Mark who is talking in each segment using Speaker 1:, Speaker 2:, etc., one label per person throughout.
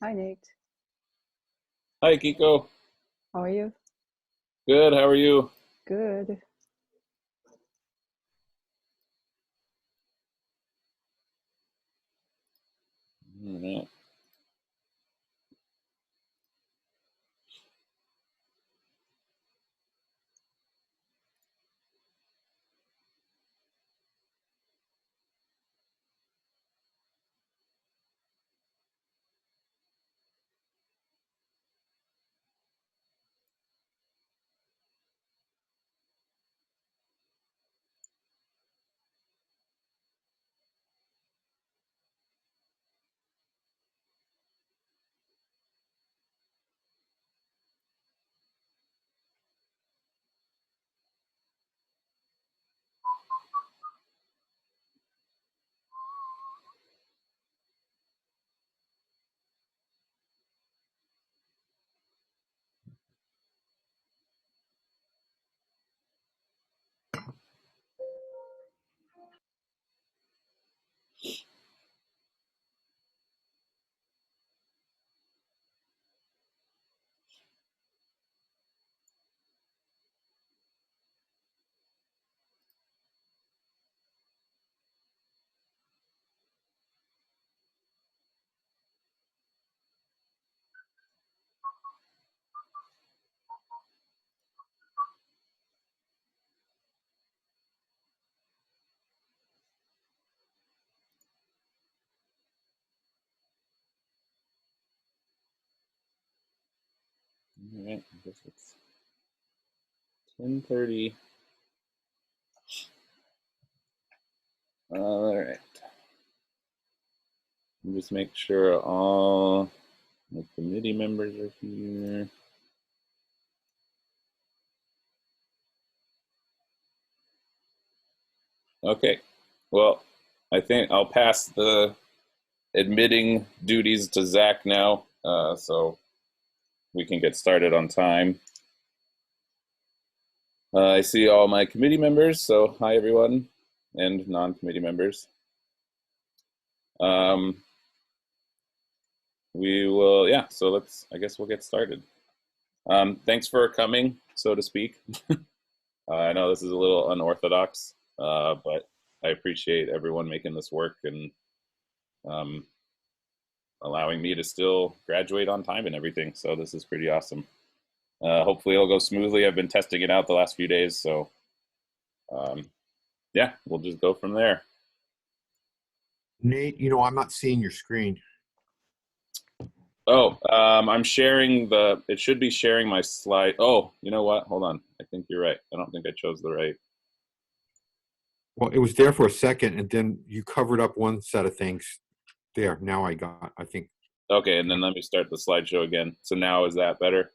Speaker 1: Hi, Nate.
Speaker 2: Hi, Kiko.
Speaker 1: How are you?
Speaker 2: Good. How are you?
Speaker 1: Good.
Speaker 2: All right. All right. I guess it's 10:30. All right. Just make sure all the committee members are here. Okay. Well, I think I'll pass the admitting duties to Zach now, so we can get started on time. I see all my committee members, so hi everyone, and non-committee members. We will, yeah, so I guess we'll get started. Thanks for coming, so to speak. I know this is a little unorthodox, but I appreciate everyone making this work and um, allowing me to still graduate on time and everything. So this is pretty awesome. Hopefully it'll go smoothly. I've been testing it out the last few days, so yeah, we'll just go from there.
Speaker 3: Nate, I'm not seeing your screen.
Speaker 2: Oh, I'm sharing it should be sharing my slide. Oh, you know what? Hold on. I think you're right. I don't think I chose the right.
Speaker 3: Well, it was there for a second, and then you covered up one set of things. There, now I think.
Speaker 2: Okay, and then let me start the slideshow again. So now is that better?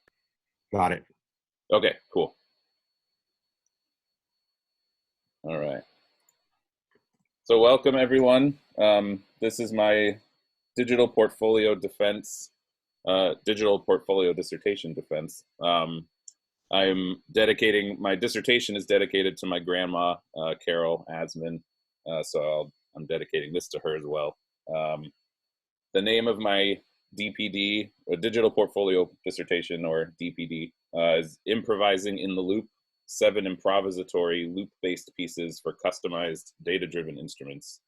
Speaker 3: Got it.
Speaker 2: Okay, cool. All right. So welcome everyone. This is my digital portfolio dissertation defense. I'm dedicating, my dissertation is dedicated to my grandma, Carol Asman. So I'm dedicating this to her as well. The name of my DPD, or Digital Portfolio Dissertation, or DPD, is Improvising in the Loop, 7 improvisatory loop-based pieces for customized data-driven instruments.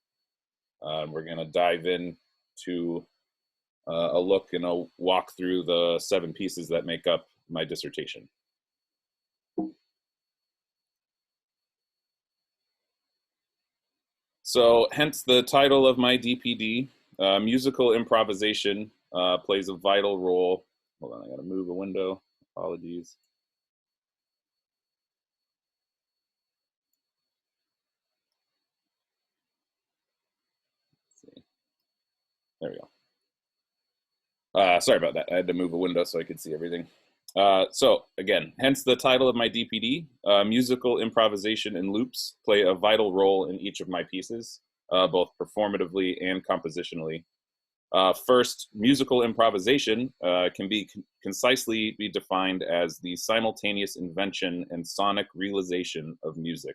Speaker 2: We're going to dive in to a look and a walk through the 7 pieces that make up my dissertation. So hence the title of my DPD, musical improvisation plays a vital role. Hold on, I gotta move a window, apologies. Let's see. There we go. Sorry about that, I had to move a window so I could see everything. So again, hence the title of my DPD, musical improvisation and loops play a vital role in each of my pieces, both performatively and compositionally. First, musical improvisation can be concisely be defined as the simultaneous invention and sonic realization of music.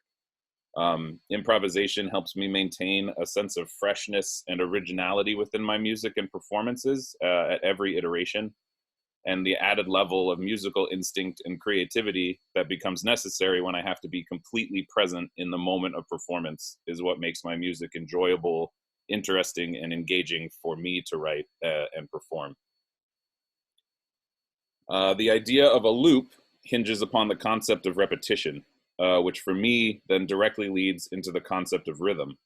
Speaker 2: Improvisation helps me maintain a sense of freshness and originality within my music and performances at every iteration. And the added level of musical instinct and creativity that becomes necessary when I have to be completely present in the moment of performance is what makes my music enjoyable, interesting, and engaging for me to write and perform. The idea of a loop hinges upon the concept of repetition, which for me then directly leads into the concept of rhythm.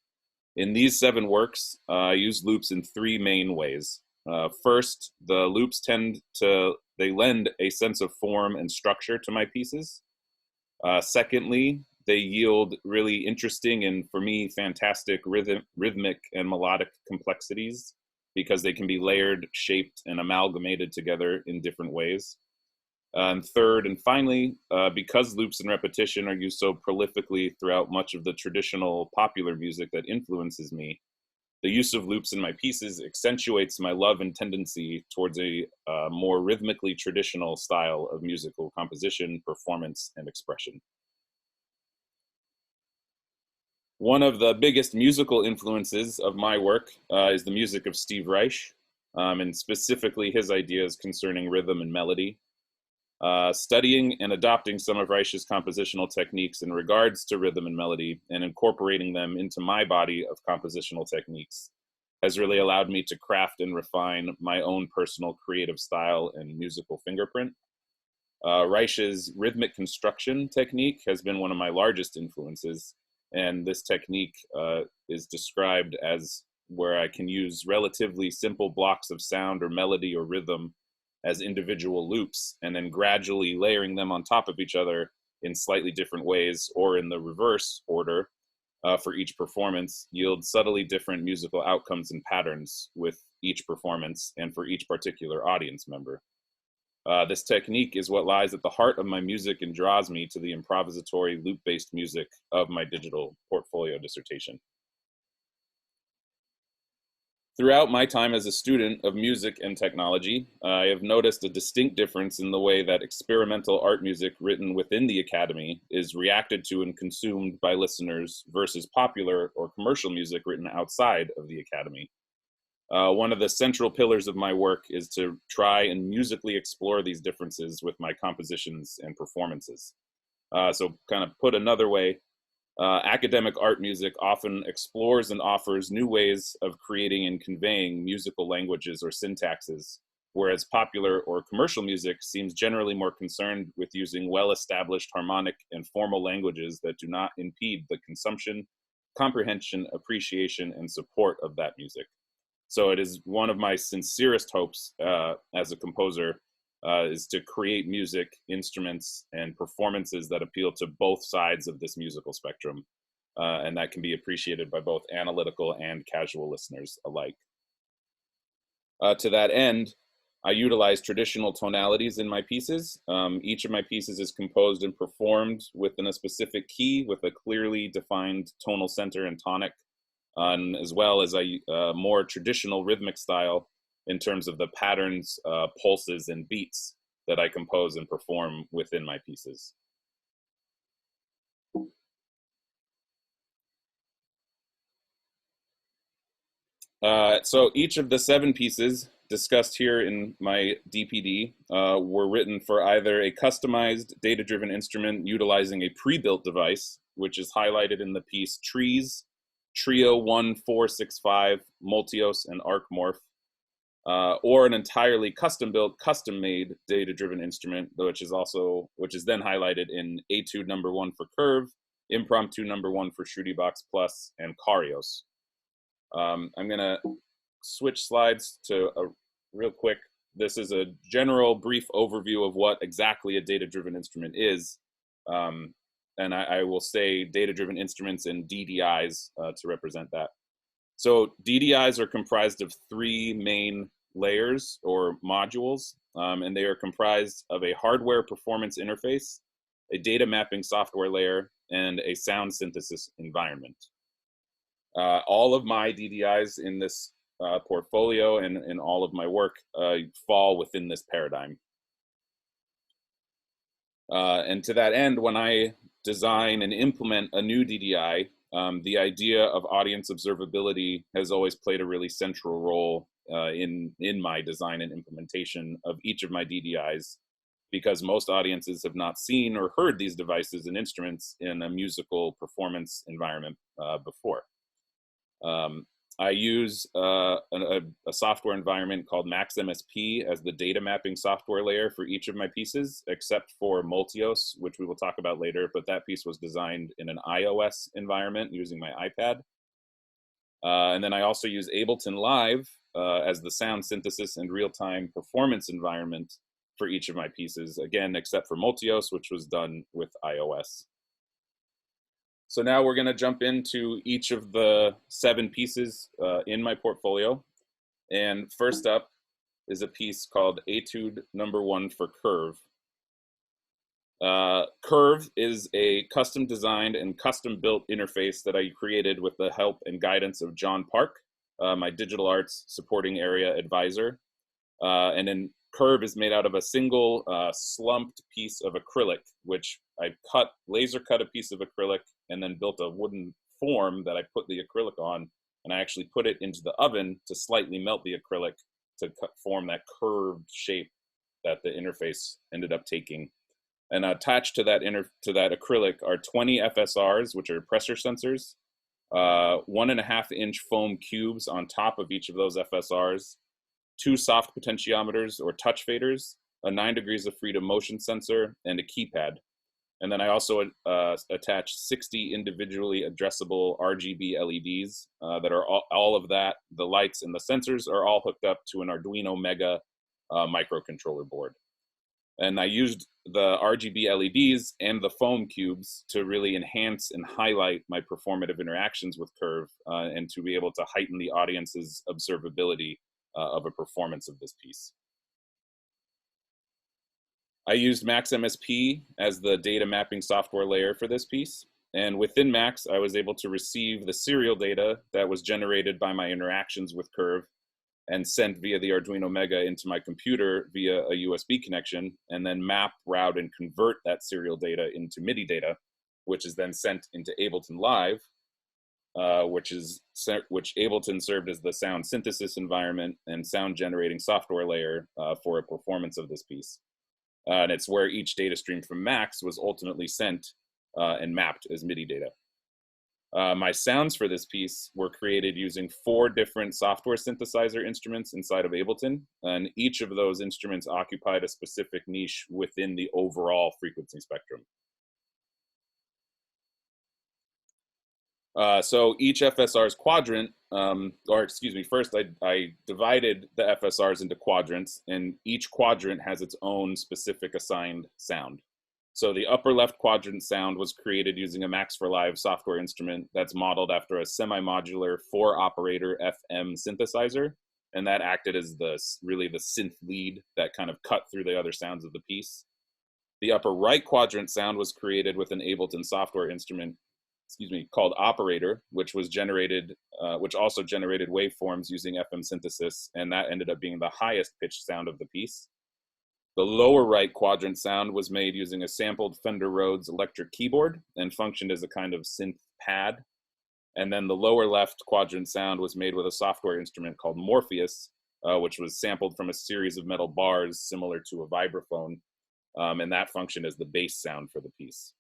Speaker 2: In these 7 works, I use loops in 3 main ways. First, the loops they lend a sense of form and structure to my pieces. Secondly, they yield really interesting and, for me, fantastic rhythmic and melodic complexities because they can be layered, shaped, and amalgamated together in different ways. And third and finally, because loops and repetition are used so prolifically throughout much of the traditional popular music that influences me, the use of loops in my pieces accentuates my love and tendency towards a more rhythmically traditional style of musical composition, performance, and expression. One of the biggest musical influences of my work is the music of Steve Reich, and specifically his ideas concerning rhythm and melody. Studying and adopting some of Reich's compositional techniques in regards to rhythm and melody and incorporating them into my body of compositional techniques has really allowed me to craft and refine my own personal creative style and musical fingerprint. Reich's rhythmic construction technique has been one of my largest influences, and this technique is described as where I can use relatively simple blocks of sound or melody or rhythm as individual loops and then gradually layering them on top of each other in slightly different ways or in the reverse order for each performance yield subtly different musical outcomes and patterns with each performance and for each particular audience member. This technique is what lies at the heart of my music and draws me to the improvisatory loop-based music of my digital portfolio dissertation. Throughout my time as a student of music and technology, I have noticed a distinct difference in the way that experimental art music written within the Academy is reacted to and consumed by listeners versus popular or commercial music written outside of the Academy. One of the central pillars of my work is to try and musically explore these differences with my compositions and performances. So kind of put another way, academic art music often explores and offers new ways of creating and conveying musical languages or syntaxes, whereas popular or commercial music seems generally more concerned with using well-established harmonic and formal languages that do not impede the consumption, comprehension, appreciation, and support of that music. So it is one of my sincerest hopes as a composer is to create music, instruments, and performances that appeal to both sides of this musical spectrum, and that can be appreciated by both analytical and casual listeners alike. To that end, I utilize traditional tonalities in my pieces. Each of my pieces is composed and performed within a specific key with a clearly defined tonal center and tonic, as well as a more traditional rhythmic style in terms of the patterns, pulses, and beats that I compose and perform within my pieces. So each of the 7 pieces discussed here in my DPD were written for either a customized data-driven instrument utilizing a pre-built device, which is highlighted in the piece Trees, Trio 1465, Multios, and ArcMorph, or an entirely custom-built, custom-made data-driven instrument, which is then highlighted in Etude number 1 for Curve, Impromptu number 1 for Shruti-Box Plus, and Karios. I'm gonna switch slides to a real quick. This is a general brief overview of what exactly a data-driven instrument is. And I will say data-driven instruments and DDIs to represent that. So DDIs are comprised of 3 main layers or modules, and they are comprised of a hardware performance interface, a data mapping software layer, and a sound synthesis environment. All of my DDIs in this portfolio and in all of my work fall within this paradigm. And to that end, when I design and implement a new DDI, the idea of audience observability has always played a really central role in my design and implementation of each of my DDIs, because most audiences have not seen or heard these devices and instruments in a musical performance environment before. I use a software environment called Max MSP as the data mapping software layer for each of my pieces, except for Multios, which we will talk about later, but that piece was designed in an iOS environment using my iPad. And then I also use Ableton Live as the sound synthesis and real-time performance environment for each of my pieces, again, except for Multios, which was done with iOS. So now we're going to jump into each of the 7 pieces in my portfolio. And first up is a piece called Etude Number 1 for Curve. Curve is a custom designed and custom built interface that I created with the help and guidance of John Park, my digital arts supporting area advisor. And then Curve is made out of a single slumped piece of acrylic, which I laser cut a piece of acrylic and then built a wooden form that I put the acrylic on, and I actually put it into the oven to slightly melt the acrylic to form that curved shape that the interface ended up taking. And attached to that acrylic are 20 FSRs, which are pressure sensors, 1.5-inch foam cubes on top of each of those FSRs, 2 soft potentiometers or touch faders, a 9 degrees of freedom motion sensor, and a keypad. And then I also attached 60 individually addressable RGB LEDs that are all of that. The lights and the sensors are all hooked up to an Arduino Mega microcontroller board. And I used the RGB LEDs and the foam cubes to really enhance and highlight my performative interactions with Curve and to be able to heighten the audience's observability of a performance of this piece. I used Max MSP as the data mapping software layer for this piece. And within Max, I was able to receive the serial data that was generated by my interactions with Curve and sent via the Arduino Mega into my computer via a USB connection, and then map, route, and convert that serial data into MIDI data, which is then sent into Ableton Live, which Ableton served as the sound synthesis environment and sound generating software layer for a performance of this piece. And it's where each data stream from Max was ultimately sent and mapped as MIDI data. My sounds for this piece were created using 4 different software synthesizer instruments inside of Ableton, and each of those instruments occupied a specific niche within the overall frequency spectrum. So each FSR's quadrant, first I divided the FSRs into quadrants, and each quadrant has its own specific assigned sound. So the upper left quadrant sound was created using a Max for Live software instrument that's modeled after a semi-modular 4-operator FM synthesizer, and that acted as really the synth lead that kind of cut through the other sounds of the piece. The upper right quadrant sound was created with an Ableton software instrument called Operator, which was generated, which also generated waveforms using FM synthesis, and that ended up being the highest pitched sound of the piece. The lower right quadrant sound was made using a sampled Fender Rhodes electric keyboard and functioned as a kind of synth pad. And then the lower left quadrant sound was made with a software instrument called Morpheus, which was sampled from a series of metal bars similar to a vibraphone, and that functioned as the bass sound for the piece.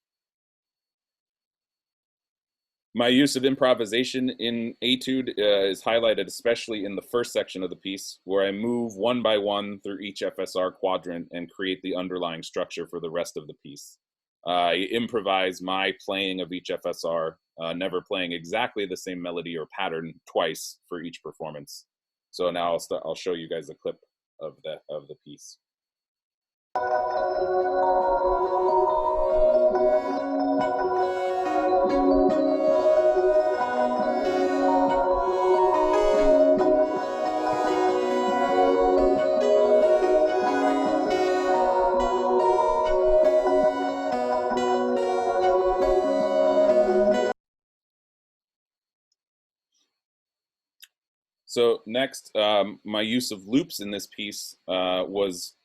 Speaker 2: My use of improvisation in Etude is highlighted especially in the first section of the piece, where I move one by one through each FSR quadrant and create the underlying structure for the rest of the piece. I improvise my playing of each FSR, never playing exactly the same melody or pattern twice for each performance. So now I'll show you guys a clip of the piece. So next, my use of loops in this piece was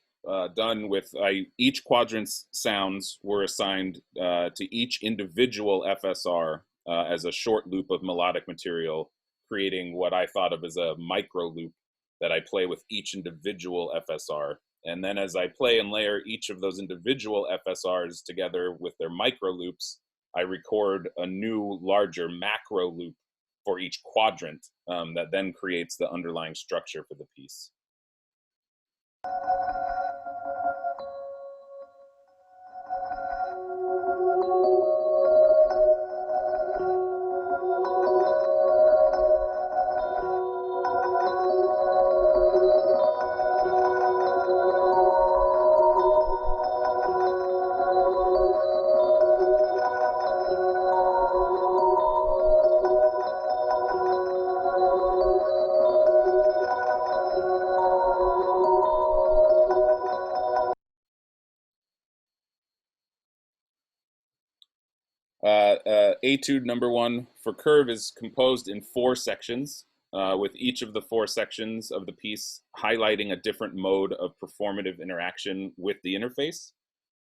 Speaker 2: done with each quadrant's sounds were assigned to each individual FSR as a short loop of melodic material, creating what I thought of as a micro loop that I play with each individual FSR. And then as I play and layer each of those individual FSRs together with their micro loops, I record a new larger macro loop for each quadrant that then creates the underlying structure for the piece. Etude number 1 for curve is composed in 4 sections, with each of the 4 sections of the piece highlighting a different mode of performative interaction with the interface.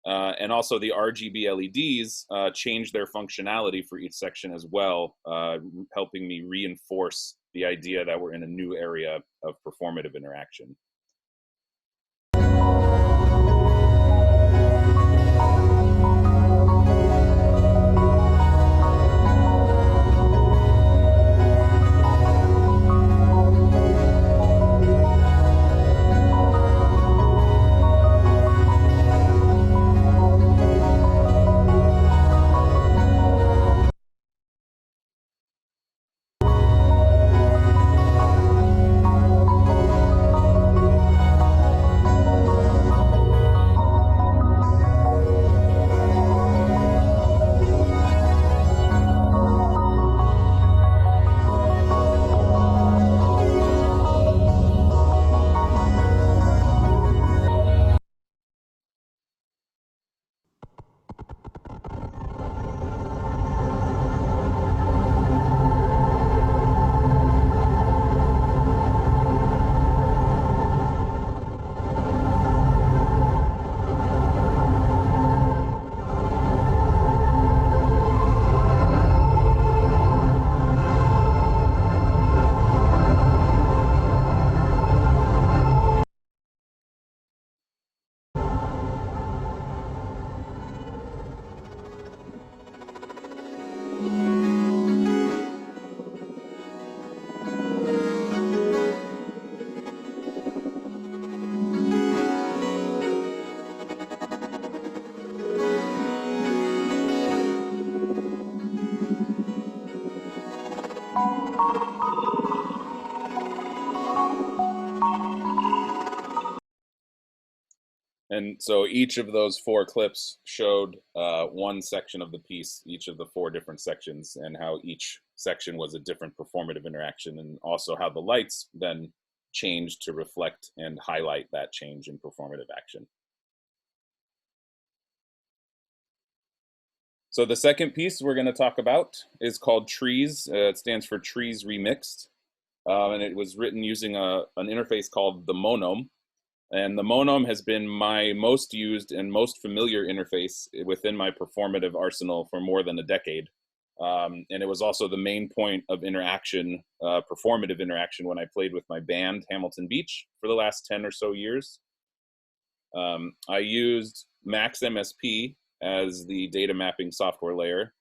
Speaker 2: And also the RGB LEDs change their functionality for each section as well, helping me reinforce the idea that we're in a new area of performative interaction. And so each of those 4 clips showed one section of the piece, each of the 4 different sections, and how each section was a different performative interaction, and also how the lights then changed to reflect and highlight that change in performative action. So the second piece we're going to talk about is called Trees. It stands for Trees Remixed, and it was written using an interface called the Monome. And the Monome has been my most used and most familiar interface within my performative arsenal for more than a decade. And it was also the main point of interaction, performative interaction, when I played with my band, Hamilton Beach, for the last 10 or so years. I used Max MSP as the data mapping software layer.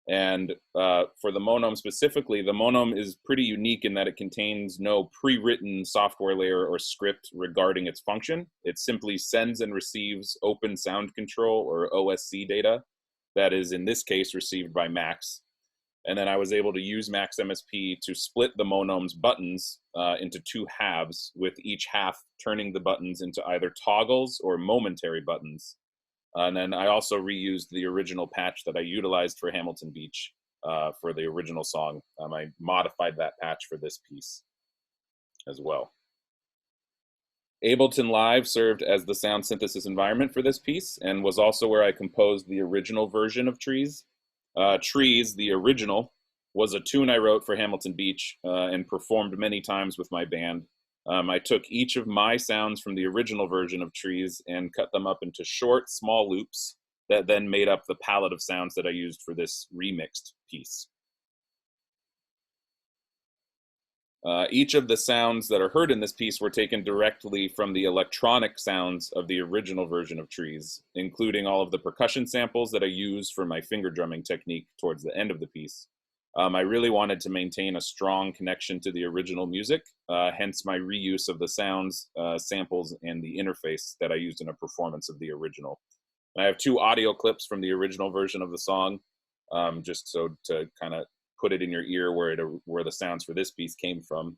Speaker 2: And for the Monome specifically, the Monome is pretty unique in that it contains no pre-written software layer or script regarding its function. It simply sends and receives open sound control or OSC data that is, in this case, received by Max. And then I was able to use Max MSP to split the Monome's buttons into 2 halves, with each half turning the buttons into either toggles or momentary buttons. And then I also reused the original patch that I utilized for Hamilton Beach for the original song. I modified that patch for this piece as well. Ableton Live served as the sound synthesis environment for this piece and was also where I composed the original version of Trees. Trees, the original, was a tune I wrote for Hamilton Beach and performed many times with my band. I took each of my sounds from the original version of Trees and cut them up into short, small loops that then made up the palette of sounds that I used for this remixed piece. Each of the sounds that are heard in this piece were taken directly from the electronic sounds of the original version of Trees, including all of the percussion samples that I used for my finger drumming technique towards the end of the piece. I really wanted to maintain a strong connection to the original music, hence my reuse of the sounds, samples, and the interface that I used in a performance of the original. I have 2 audio clips from the original version of the song, just so to kind of put it in your ear where the sounds for this piece came from.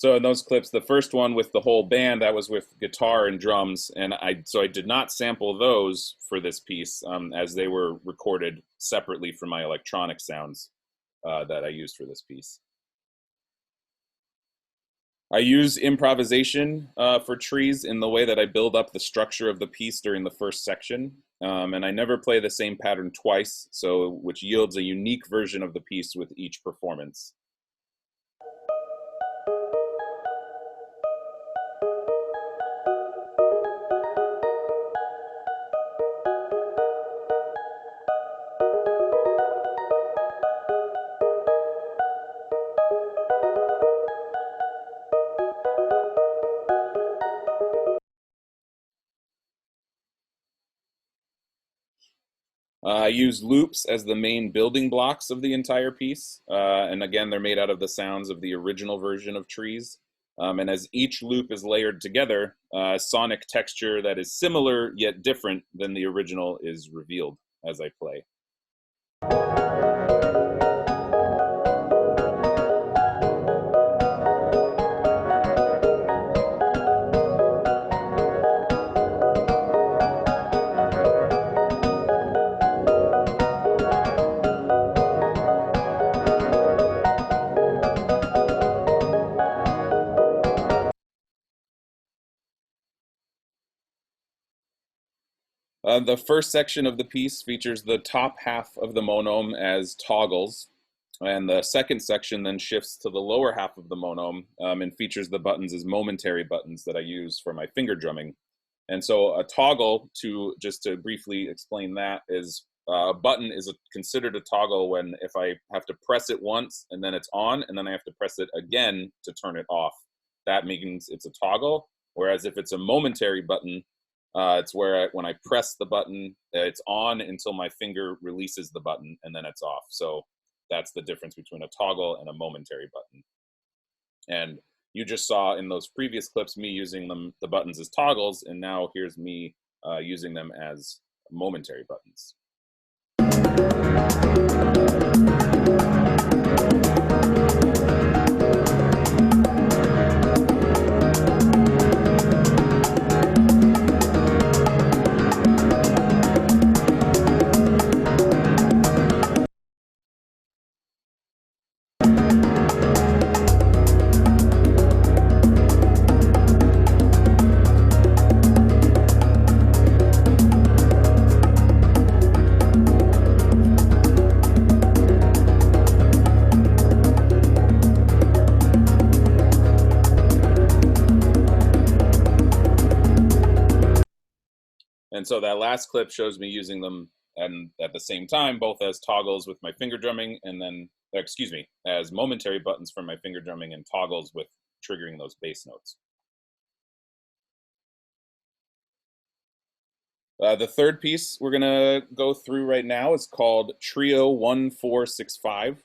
Speaker 2: So in those clips, the first one with the whole band, that was with guitar and drums, and I did not sample those for this piece, as they were recorded separately from my electronic sounds that I used for this piece. I use improvisation for Trees in the way that I build up the structure of the piece during the first section, and I never play the same pattern twice, which yields a unique version of the piece with each performance. I use loops as the main building blocks of the entire piece. And again, they're made out of the sounds of the original version of Trees. And as each loop is layered together, sonic texture that is similar yet different than the original is revealed as I play. The first section of the piece features the top half of the monome as toggles, and the second section then shifts to the lower half of the monome and features the buttons as momentary buttons that I use for my finger drumming. And so a toggle, just to briefly explain that, is a button is considered a toggle when if I have to press it once and then it's on, and then I have to press it again to turn it off. That means it's a toggle. Whereas if it's a momentary button, it's where when I press the button, it's on until my finger releases the button, and then it's off. So that's the difference between a toggle and a momentary button. And you just saw in those previous clips me using the buttons as toggles, and now here's me using them as momentary buttons. And so that last clip shows me using them and at the same time, both as toggles with my finger drumming and then, as momentary buttons for my finger drumming and toggles with triggering those bass notes. The third piece we're gonna go through right now is called Trio 1465.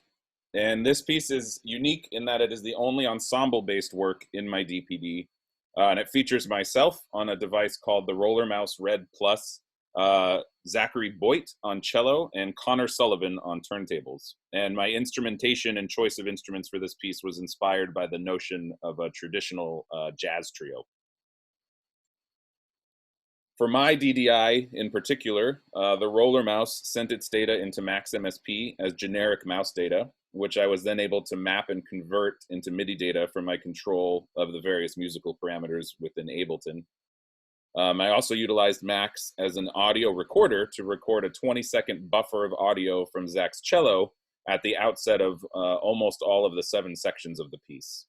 Speaker 2: And this piece is unique in that it is the only ensemble-based work in my DPD. And it features myself on a device called the Roller Mouse Red Plus, Zachary Boyd on cello, and Connor Sullivan on turntables. And my instrumentation and choice of instruments for this piece was inspired by the notion of a traditional jazz trio. For my DDI in particular, the roller mouse sent its data into Max MSP as generic mouse data, which I was then able to map and convert into MIDI data from my control of the various musical parameters within Ableton. I also utilized Max as an audio recorder to record a 20-second buffer of audio from Zach's cello at the outset of almost all of the 7 sections of the piece.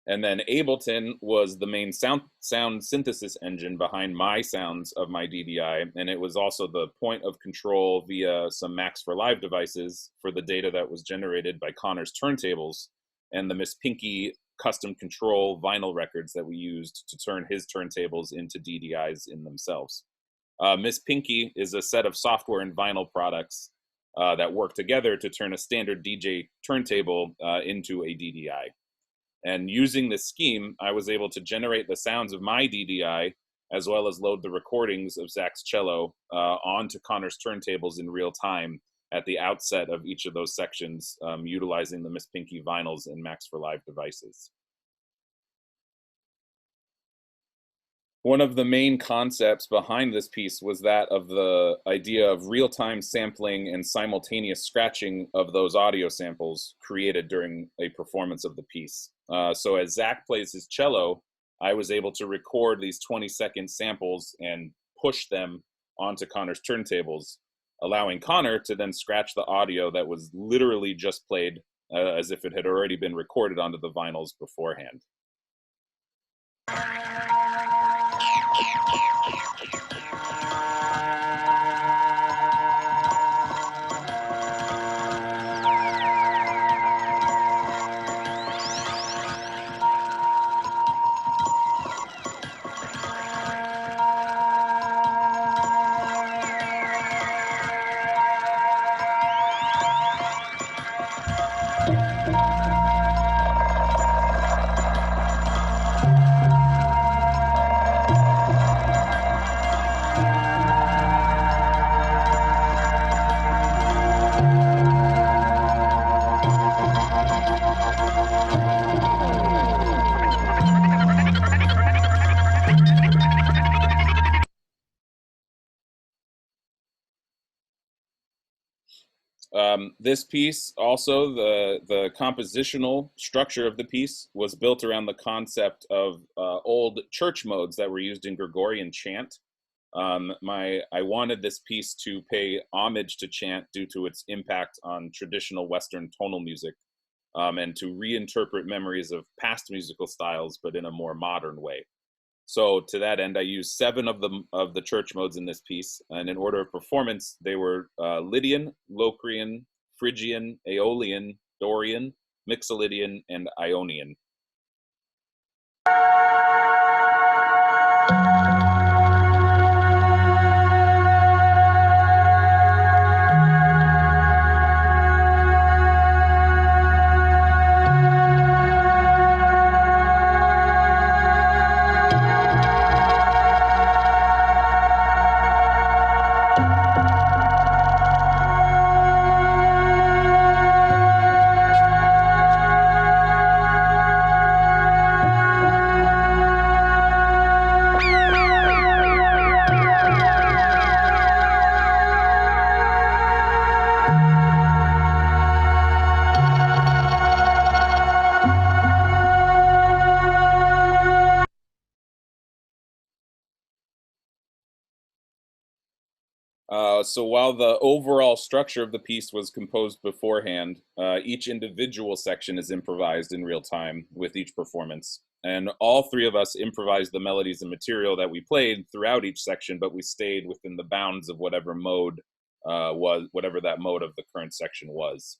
Speaker 2: And then Ableton was the main sound synthesis engine behind my sounds of my DDI, and it was also the point of control via some Max for Live devices for the data that was generated by Connor's turntables and the Miss Pinky custom control vinyl records that we used to turn his turntables into DDIs in themselves. Miss Pinky is a set of software and vinyl products that work together to turn a standard DJ turntable into a DDI. And using this scheme, I was able to generate the sounds of my DDI, as well as load the recordings of Zach's cello onto Connor's turntables in real time at the outset of each of those sections, utilizing the Miss Pinky vinyls and Max for Live devices. One of the main concepts behind this piece was that of the idea of real-time sampling and simultaneous scratching of those audio samples created during a performance of the piece. So as Zach plays his cello, I was able to record these 20-second samples and push them onto Connor's turntables, allowing Connor to then scratch the audio that was literally just played as if it had already been recorded onto the vinyls beforehand. This piece, also the compositional structure of the piece was built around the concept of old church modes that were used in Gregorian chant. I wanted this piece to pay homage to chant due to its impact on traditional Western tonal music, and to reinterpret memories of past musical styles, but in a more modern way. So to that end, I used 7 of the church modes in this piece, and in order of performance, they were Lydian, Locrian, Phrygian, Aeolian, Dorian, Mixolydian, and Ionian. So while the overall structure of the piece was composed beforehand, each individual section is improvised in real time with each performance. And all 3 of us improvised the melodies and material that we played throughout each section, but we stayed within the bounds of whatever mode whatever that mode of the current section was.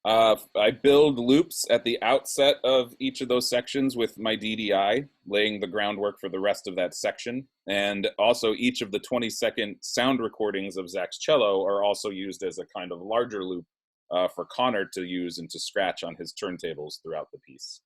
Speaker 2: I build loops at the outset of each of those sections with my DDI, laying the groundwork for the rest of that section. And also each of the 20-second sound recordings of Zach's cello are also used as a kind of larger loop for Connor to use and to scratch on his turntables throughout the piece.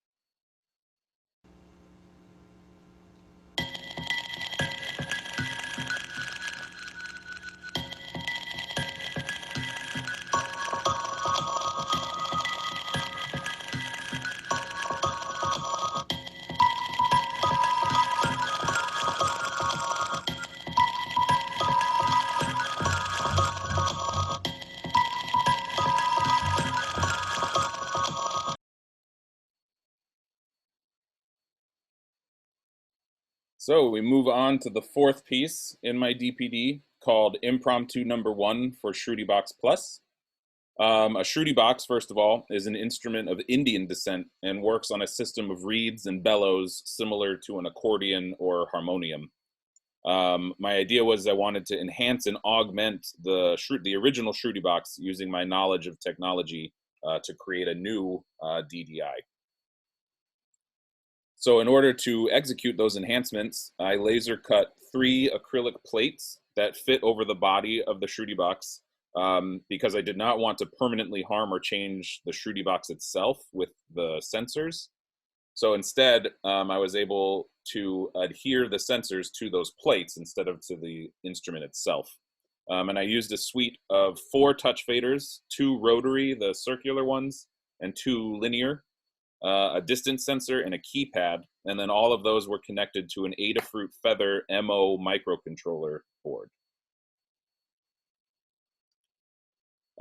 Speaker 2: So we move on to the fourth piece in my DPD called Impromptu Number 1 for Shruti Box Plus. A Shruti box, first of all, is an instrument of Indian descent and works on a system of reeds and bellows similar to an accordion or harmonium. My idea was I wanted to enhance and augment the original Shruti box using my knowledge of technology to create a new DDI. So in order to execute those enhancements, I laser cut 3 acrylic plates that fit over the body of the Shruti box because I did not want to permanently harm or change the Shruti box itself with the sensors. So instead, I was able to adhere the sensors to those plates instead of to the instrument itself. And I used a suite of 4 touch faders, 2 rotary, the circular ones, and 2 linear, a distance sensor, and a keypad. And then all of those were connected to an Adafruit Feather D.M.A microcontroller board.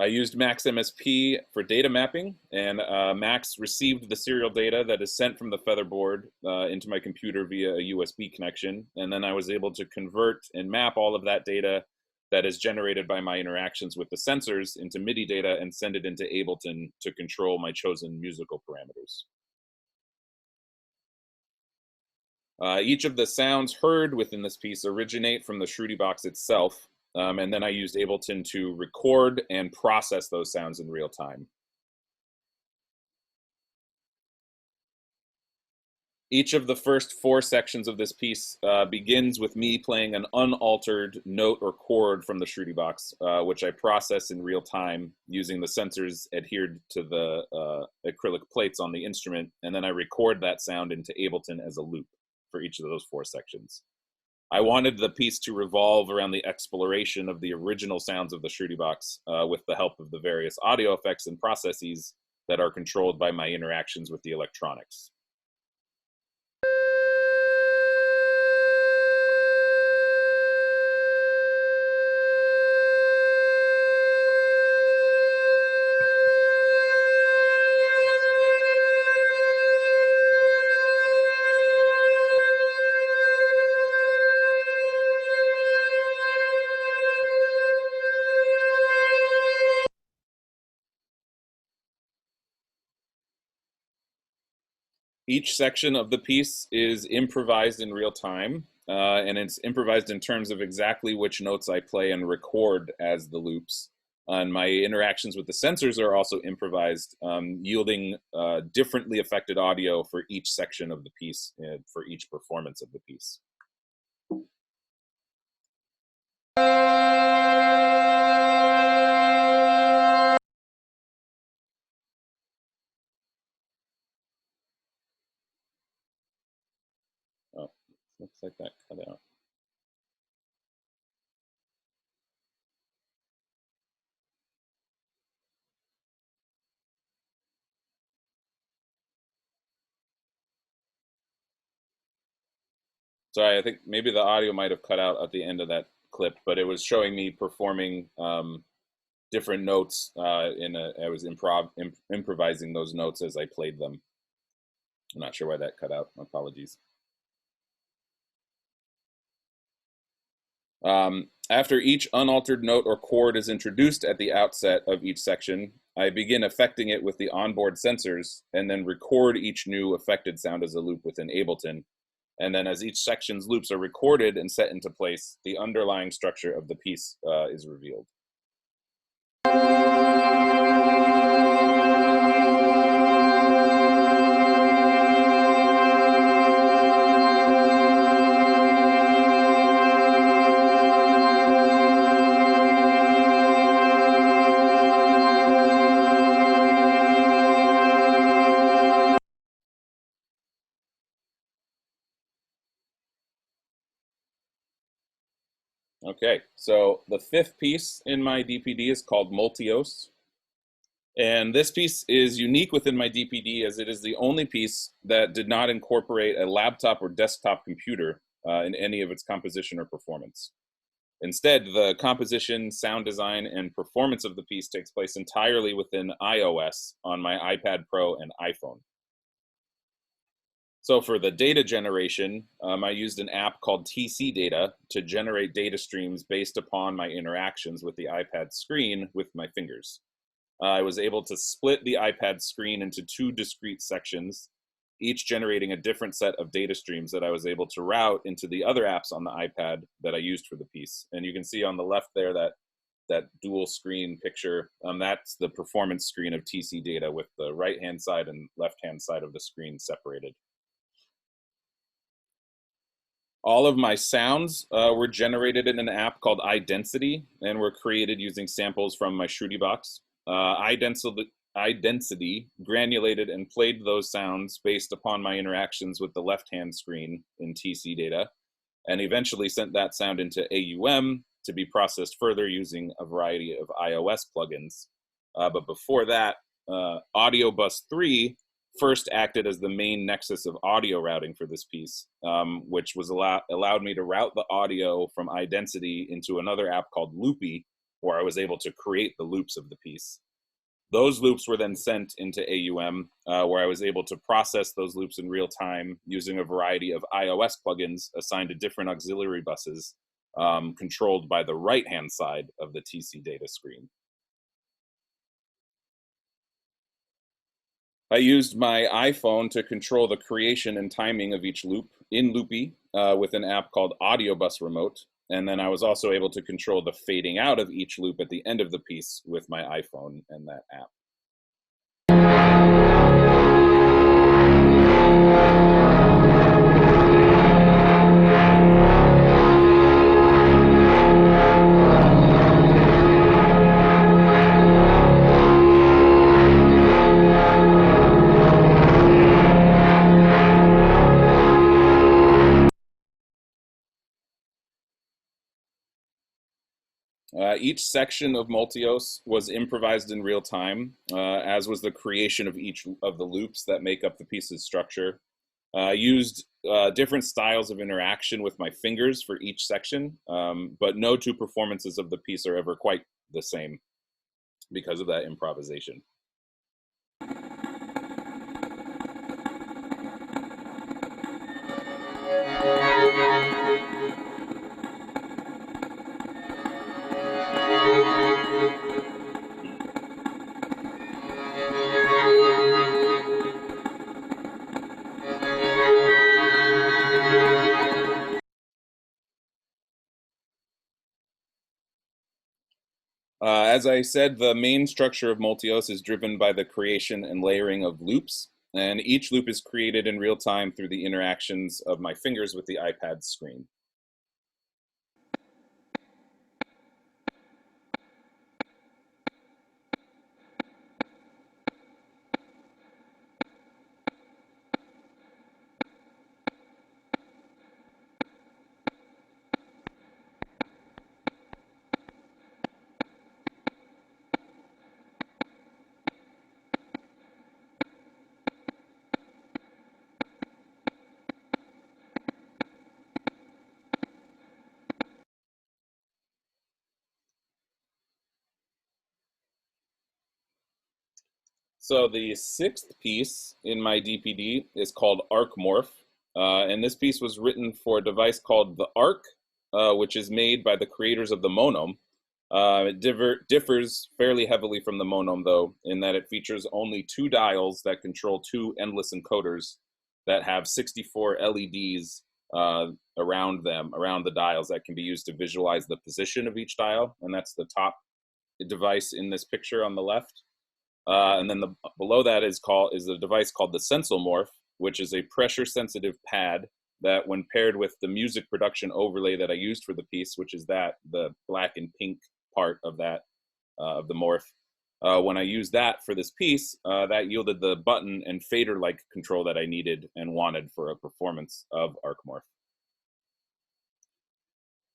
Speaker 2: I used Max MSP for data mapping, and Max received the serial data that is sent from the Feather board into my computer via a USB connection. And then I was able to convert and map all of that data that is generated by my interactions with the sensors into MIDI data and send it into Ableton to control my chosen musical parameters. Each of the sounds heard within this piece originate from the Shruti box itself, and then I used Ableton to record and process those sounds in real time. Each of the first 4 sections of this piece begins with me playing an unaltered note or chord from the Shruti box, which I process in real time using the sensors adhered to the acrylic plates on the instrument, and then I record that sound into Ableton as a loop for each of those 4 sections. I wanted the piece to revolve around the exploration of the original sounds of the Shruti box with the help of the various audio effects and processes that are controlled by my interactions with the electronics. Each section of the piece is improvised in real time, and it's improvised in terms of exactly which notes I play and record as the loops. And my interactions with the sensors are also improvised, yielding differently affected audio for each section of the piece, for each performance of the piece. Oh, looks like that cut out. Sorry, I think maybe the audio might have cut out at the end of that clip, but it was showing me performing different notes. I was improvising those notes as I played them. I'm not sure why that cut out. Apologies. After each unaltered note or chord is introduced at the outset of each section, I begin affecting it with the onboard sensors and then record each new affected sound as a loop within Ableton. And then as each section's loops are recorded and set into place, the underlying structure of the piece is revealed. Okay, so the fifth piece in my DPD is called Multios. And this piece is unique within my DPD as it is the only piece that did not incorporate a laptop or desktop computer in any of its composition or performance. Instead, the composition, sound design, and performance of the piece takes place entirely within iOS on my iPad Pro and iPhone. So for the data generation, I used an app called TC Data to generate data streams based upon my interactions with the iPad screen with my fingers. I was able to split the iPad screen into two discrete sections, each generating a different set of data streams that I was able to route into the other apps on the iPad that I used for the piece. And you can see on the left there that dual screen picture. That's the performance screen of TC Data with the right-hand side and left-hand side of the screen separated. All of my sounds were generated in an app called iDensity and were created using samples from my Shruti box. iDensity granulated and played those sounds based upon my interactions with the left-hand screen in TC Data, and eventually sent that sound into AUM to be processed further using a variety of iOS plugins. But before that, Audio Bus 3 first acted as the main nexus of audio routing for this piece, which was allowed me to route the audio from iDensity into another app called Loopy, where I was able to create the loops of the piece. Those loops were then sent into AUM, where I was able to process those loops in real time using a variety of iOS plugins assigned to different auxiliary buses, controlled by the right-hand side of the TC Data screen. I used my iPhone to control the creation and timing of each loop in Loopy with an app called Audio Bus Remote. And then I was also able to control the fading out of each loop at the end of the piece with my iPhone and that app. Each section of Multios was improvised in real time, as was the creation of each of the loops that make up the piece's structure. I used different styles of interaction with my fingers for each section, but no two performances of the piece are ever quite the same because of that improvisation. As I said, the main structure of Multios is driven by the creation and layering of loops, and each loop is created in real time through the interactions of my fingers with the iPad screen. So the sixth piece in my DPD is called Arcmorph, and this piece was written for a device called the Arc, which is made by the creators of the Monome. It differs fairly heavily from the Monome, though, in that it features only two dials that control two endless encoders that have 64 LEDs around them, around the dials, that can be used to visualize the position of each dial, and that's the top device in this picture on the left. And then below that is a device called the Sensormorph, which is a pressure-sensitive pad that, when paired with the music production overlay that I used for the piece, which is the black and pink part of that of the morph, when I used that for this piece, that yielded the button and fader-like control that I needed and wanted for a performance of Arcmorph.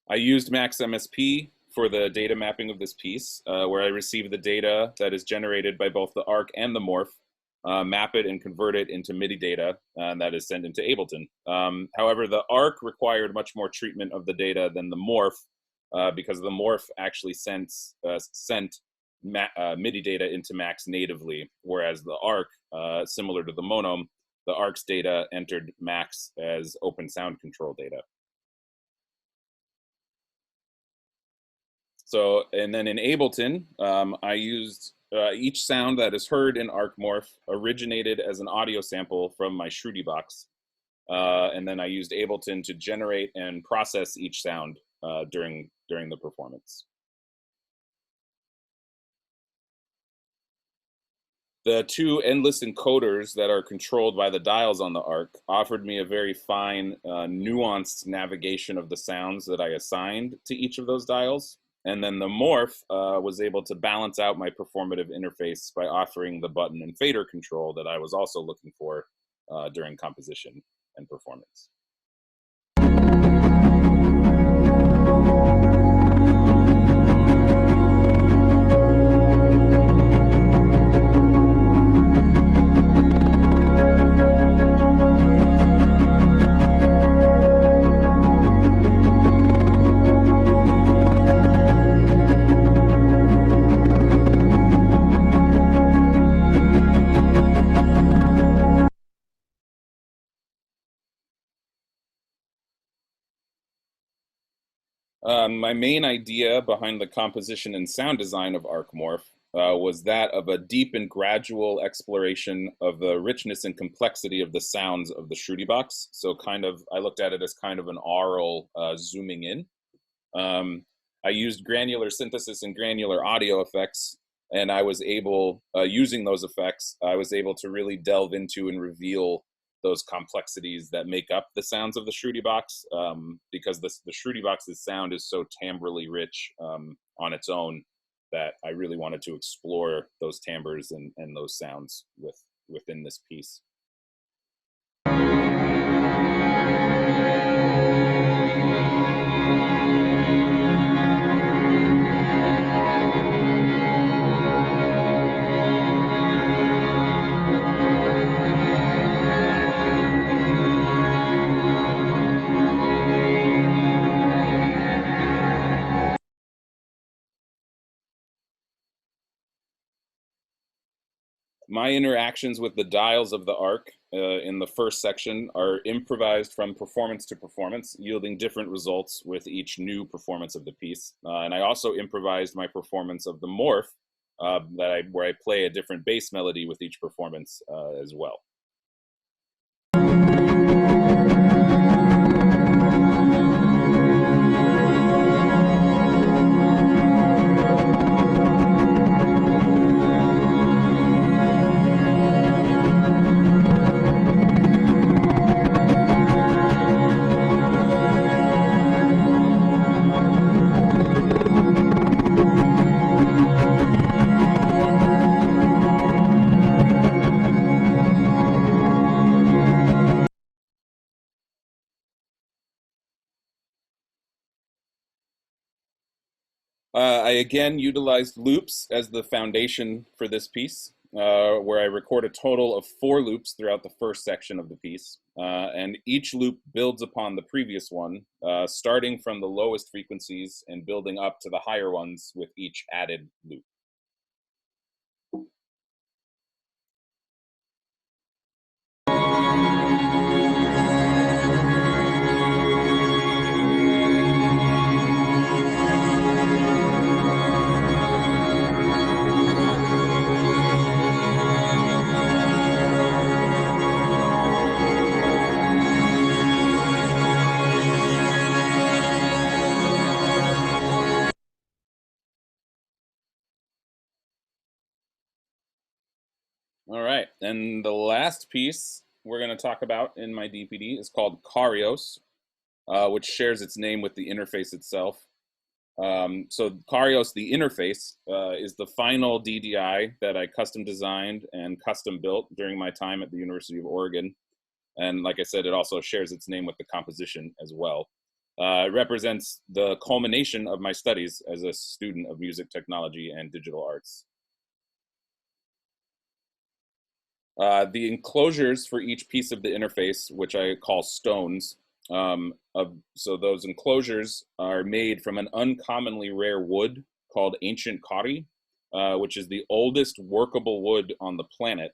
Speaker 2: I used Max MSP for the data mapping of this piece, where I receive the data that is generated by both the ARC and the morph, map it and convert it into MIDI data, and that is sent into Ableton. However, the ARC required much more treatment of the data than the morph, because the morph actually sent MIDI data into Max natively, whereas the ARC, similar to the Monome, the ARC's data entered Max as open sound control data. So, and then in Ableton, I used each sound that is heard in ARC Morph originated as an audio sample from my Shruti box. And then I used Ableton to generate and process each sound during the performance. The two endless encoders that are controlled by the dials on the ARC offered me a very fine, nuanced navigation of the sounds that I assigned to each of those dials. And then the morph was able to balance out my performative interface by offering the button and fader control that I was also looking for during composition and performance. My main idea behind the composition and sound design of ArcMorph was that of a deep and gradual exploration of the richness and complexity of the sounds of the Shruti box. So kind of, I looked at it as kind of an aural zooming in. I used granular synthesis and granular audio effects, and I was able, using those effects, I was able to really delve into and reveal those complexities that make up the sounds of the Shruti box, because the Shruti box's sound is so timbrally rich on its own that I really wanted to explore those timbres and those sounds within this piece. My interactions with the dials of the ARC in the first section are improvised from performance to performance, yielding different results with each new performance of the piece. And I also improvised my performance of the morph, where I play a different bass melody with each performance as well. I again utilized loops as the foundation for this piece, where I record a total of 4 loops throughout the first section of the piece. And each loop builds upon the previous one, starting from the lowest frequencies and building up to the higher ones with each added loop. All right, and the last piece we're going to talk about in my DPD is called Karios, which shares its name with the interface itself. So Karios, the interface, is the final DDI that I custom designed and custom built during my time at the University of Oregon. And like I said, it also shares its name with the composition as well. It represents the culmination of my studies as a student of music technology and digital arts. The enclosures for each piece of the interface, which I call stones, so those enclosures are made from an uncommonly rare wood called ancient kauri, which is the oldest workable wood on the planet.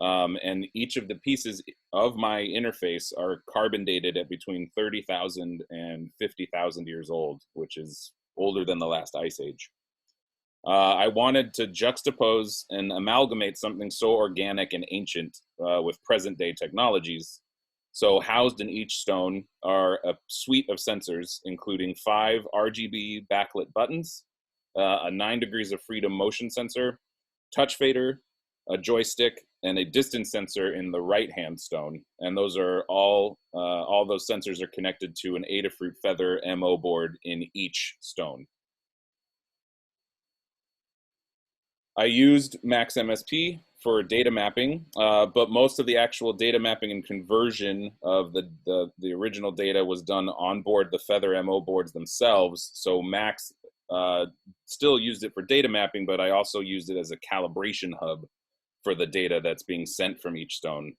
Speaker 2: And each of the pieces of my interface are carbon dated at between 30,000 and 50,000 years old, which is older than the last ice age. I wanted to juxtapose and amalgamate something so organic and ancient with present day technologies. So housed in each stone are a suite of sensors, including 5 RGB backlit buttons, a 9 degrees of freedom motion sensor, touch fader, a joystick, and a distance sensor in the right hand stone. And those are all those sensors are connected to an Adafruit Feather MO board in each stone. I used Max MSP for data mapping, but most of the actual data mapping and conversion of the original data was done on board the Feather MO boards themselves. So Max still used it for data mapping, but I also used it as a calibration hub for the data that's being sent from each stone.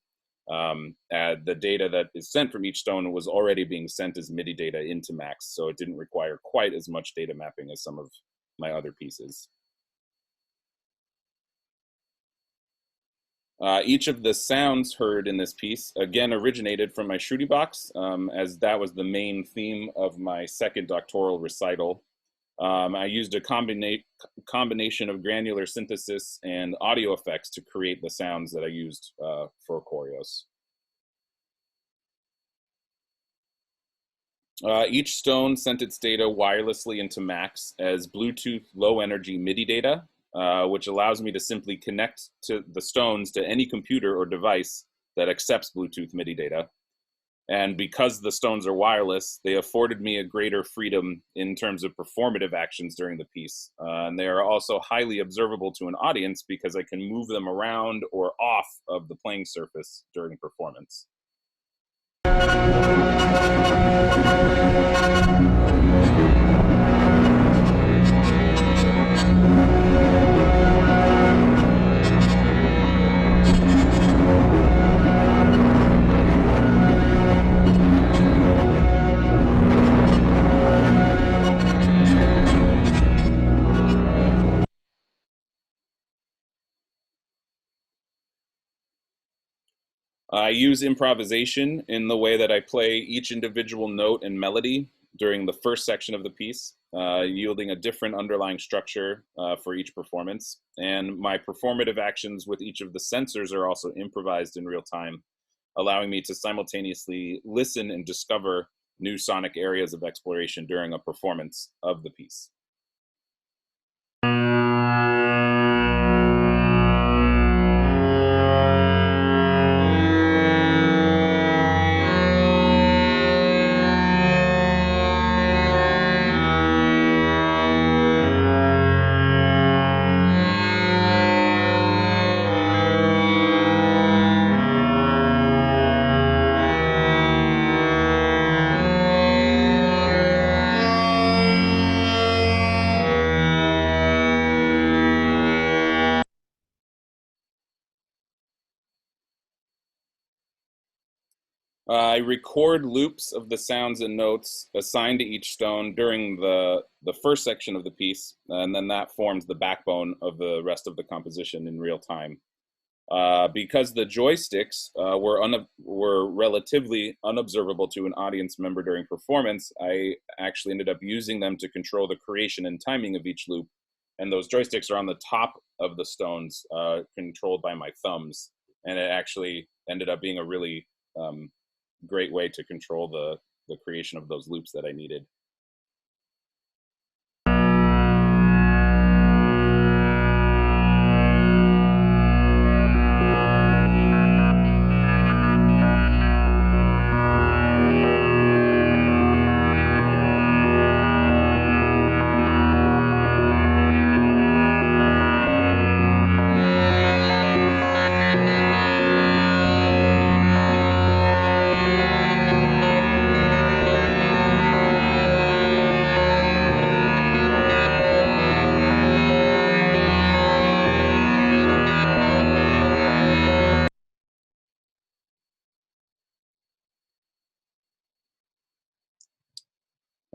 Speaker 2: The data that is sent from each stone was already being sent as MIDI data into Max, so it didn't require quite as much data mapping as some of my other pieces. Each of the sounds heard in this piece, again, originated from my Shruti box, as that was the main theme of my second doctoral recital. I used a combination of granular synthesis and audio effects to create the sounds that I used for choreos. Each stone sent its data wirelessly into Max as Bluetooth low energy MIDI data, which allows me to simply connect to the stones to any computer or device that accepts Bluetooth MIDI data. And because the stones are wireless, they afforded me a greater freedom in terms of performative actions during the piece. And they are also highly observable to an audience because I can move them around or off of the playing surface during performance. I use improvisation in the way that I play each individual note and melody during the first section of the piece, yielding a different underlying structure for each performance. And my performative actions with each of the sensors are also improvised in real time, allowing me to simultaneously listen and discover new sonic areas of exploration during a performance of the piece. I record loops of the sounds and notes assigned to each stone during the first section of the piece, and then that forms the backbone of the rest of the composition in real time. Because the joysticks were relatively unobservable to an audience member during performance, I actually ended up using them to control the creation and timing of each loop. And those joysticks are on the top of the stones, controlled by my thumbs. And it actually ended up being a really great way to control the creation of those loops that I needed.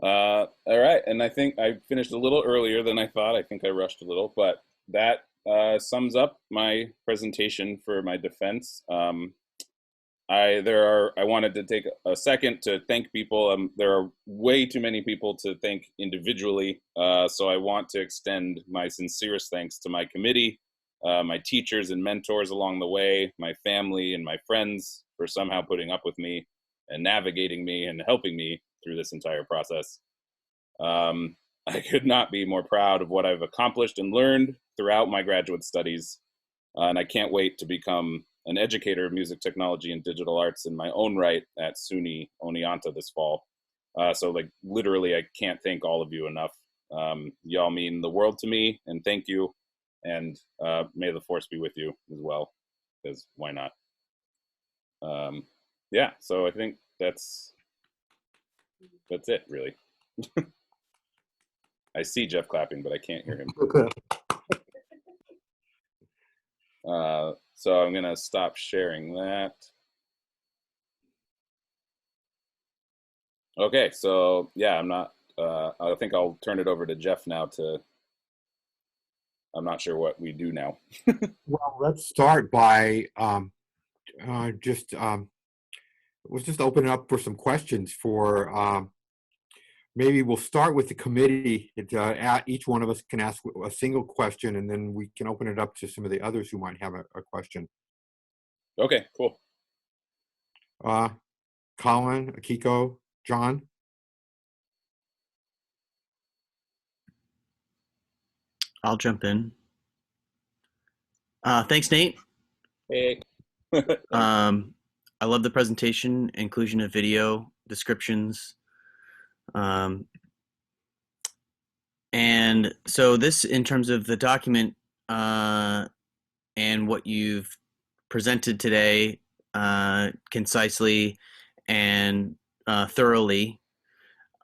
Speaker 2: All right, and I think I finished a little earlier than I thought. I think I rushed a little, but that sums up my presentation for my defense. I wanted to take a second to thank people. There are way too many people to thank individually, so I want to extend my sincerest thanks to my committee, my teachers and mentors along the way, my family and my friends for somehow putting up with me and navigating me and helping me through this entire process. I could not be more proud of what I've accomplished and learned throughout my graduate studies, and I can't wait to become an educator of music technology and digital arts in my own right at SUNY Oneonta this fall. So like literally, I can't thank all of you enough. Y'all mean the world to me, and thank you. And may the force be with you as well, because why not? Yeah, so I think that's it, really. I see Jeff clapping, but I can't hear him. So I'm gonna stop sharing that. Okay, so yeah, I think I'll turn it over to Jeff now I'm not sure what we do now.
Speaker 3: Well, let's start by let's just open it up for some questions for maybe we'll start with the committee. Each one of us can ask a single question, and then we can open it up to some of the others who might have a question.
Speaker 2: Okay, cool.
Speaker 3: Colin, Akiko, John?
Speaker 4: I'll jump in. Thanks, Nate.
Speaker 2: Hey.
Speaker 4: I love the presentation, inclusion of video descriptions. And so this, in terms of the document and what you've presented today concisely and thoroughly,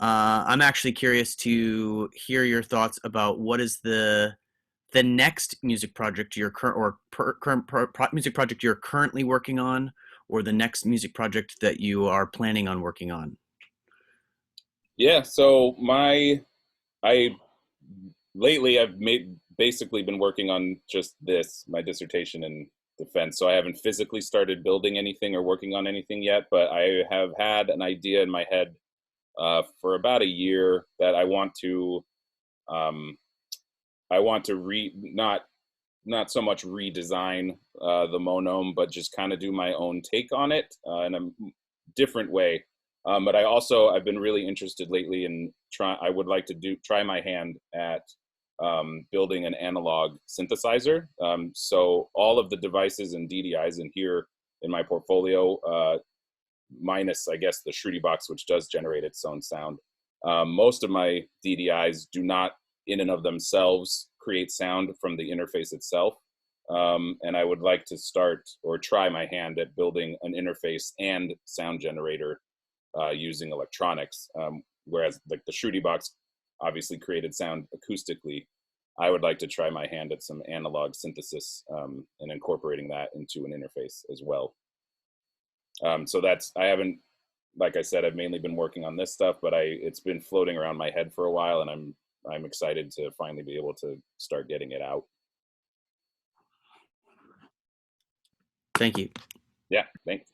Speaker 4: I'm actually curious to hear your thoughts about what is the next music project music project you're currently working on, or the next music project that you are planning on working on.
Speaker 2: Yeah, so lately I've basically been working on just my dissertation in defense. So I haven't physically started building anything or working on anything yet, but I have had an idea in my head for about a year that I want to not so much redesign the monome, but just kind of do my own take on it in a different way. But I've been really interested lately in I would like to try my hand at building an analog synthesizer. So all of the devices and DDIs in here in my portfolio, minus I guess the Shruti box, which does generate its own sound. Most of my DDIs do not in and of themselves create sound from the interface itself. And I would like to start or try my hand at building an interface and sound generator using electronics. Whereas like the Shruti box obviously created sound acoustically, I would like to try my hand at some analog synthesis and incorporating that into an interface as well. So like I said, I've mainly been working on this stuff, but it's been floating around my head for a while, and I'm excited to finally be able to start getting it out.
Speaker 4: Thank you.
Speaker 2: Yeah, thanks.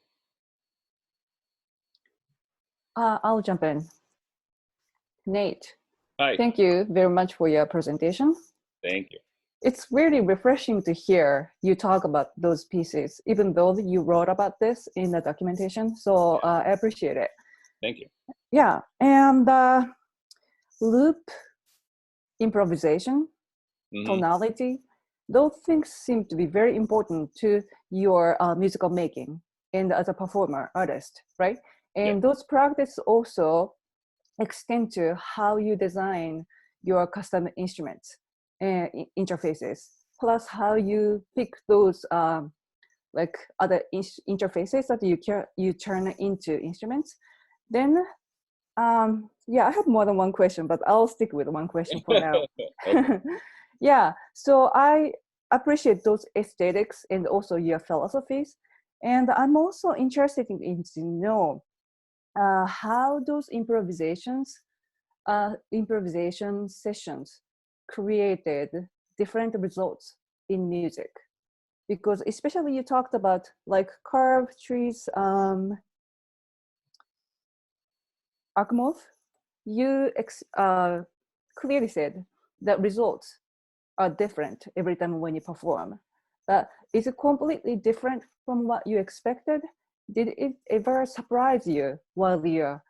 Speaker 1: I'll jump in. Nate,
Speaker 2: Hi.
Speaker 1: thank you very much for your presentation.
Speaker 2: Thank you.
Speaker 1: It's really refreshing to hear you talk about those pieces, even though you wrote about this in the documentation. So I appreciate it.
Speaker 2: Thank you.
Speaker 1: Yeah, and loop, improvisation, tonality, those things seem to be very important to your musical making and as a performer, artist, right? And those practices also extend to how you design your custom instruments and interfaces, plus how you pick those like other interfaces that you turn into instruments. Then yeah, I have more than one question, but I'll stick with one question for now.
Speaker 2: Okay.
Speaker 1: Yeah, so I appreciate those aesthetics and also your philosophies. And I'm also interested in to know how those improvisations improvisation sessions created different results in music? Because especially you talked about like curved trees, Akimov, you clearly said that results are different every time when you perform. But is it completely different from what you expected? Did it ever surprise you while you're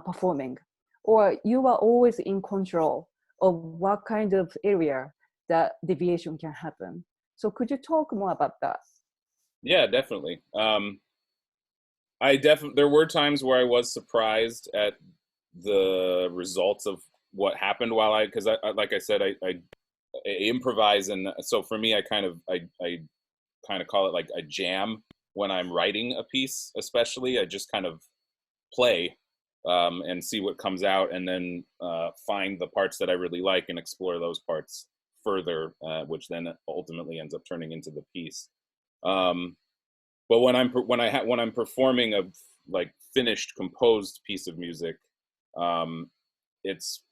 Speaker 1: performing? Or you are always in control of what kind of area that deviation can happen? So could you talk more about that?
Speaker 2: Yeah, definitely. There were times where I was surprised at the results of what happened while because like I said, I improvise, and so for me, I kind of call it like a jam when I'm writing a piece. Especially, I just kind of play and see what comes out, and then find the parts that I really like and explore those parts further, which then ultimately ends up turning into the piece. But when I'm performing a like finished composed piece of music, it's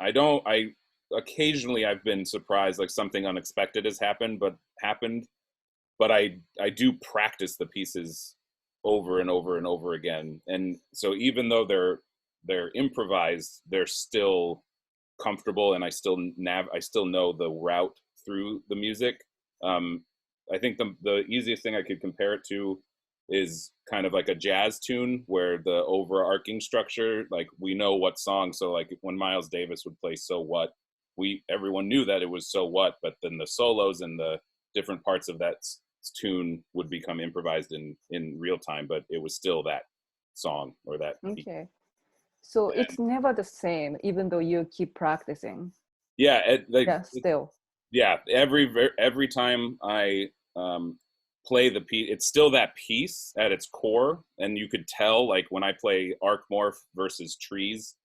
Speaker 2: I occasionally I've been surprised, like something unexpected has happened, but I do practice the pieces over and over and over again, and so even though they're improvised, they're still comfortable, and I still know the route through the music. I think the easiest thing I could compare it to is kind of like a jazz tune, where the overarching structure, like we know what song. So like when Miles Davis would play "So What," everyone knew that it was "So What," but then the solos and the different parts of that tune would become improvised in real time, but it was still that song or that beat.
Speaker 1: Okay. So it's never the same, even though you keep practicing.
Speaker 2: Yeah,
Speaker 1: Still.
Speaker 2: Yeah, every time I play the piece, it's still that piece at its core, and you could tell, like when I play Arc Morph versus Trees,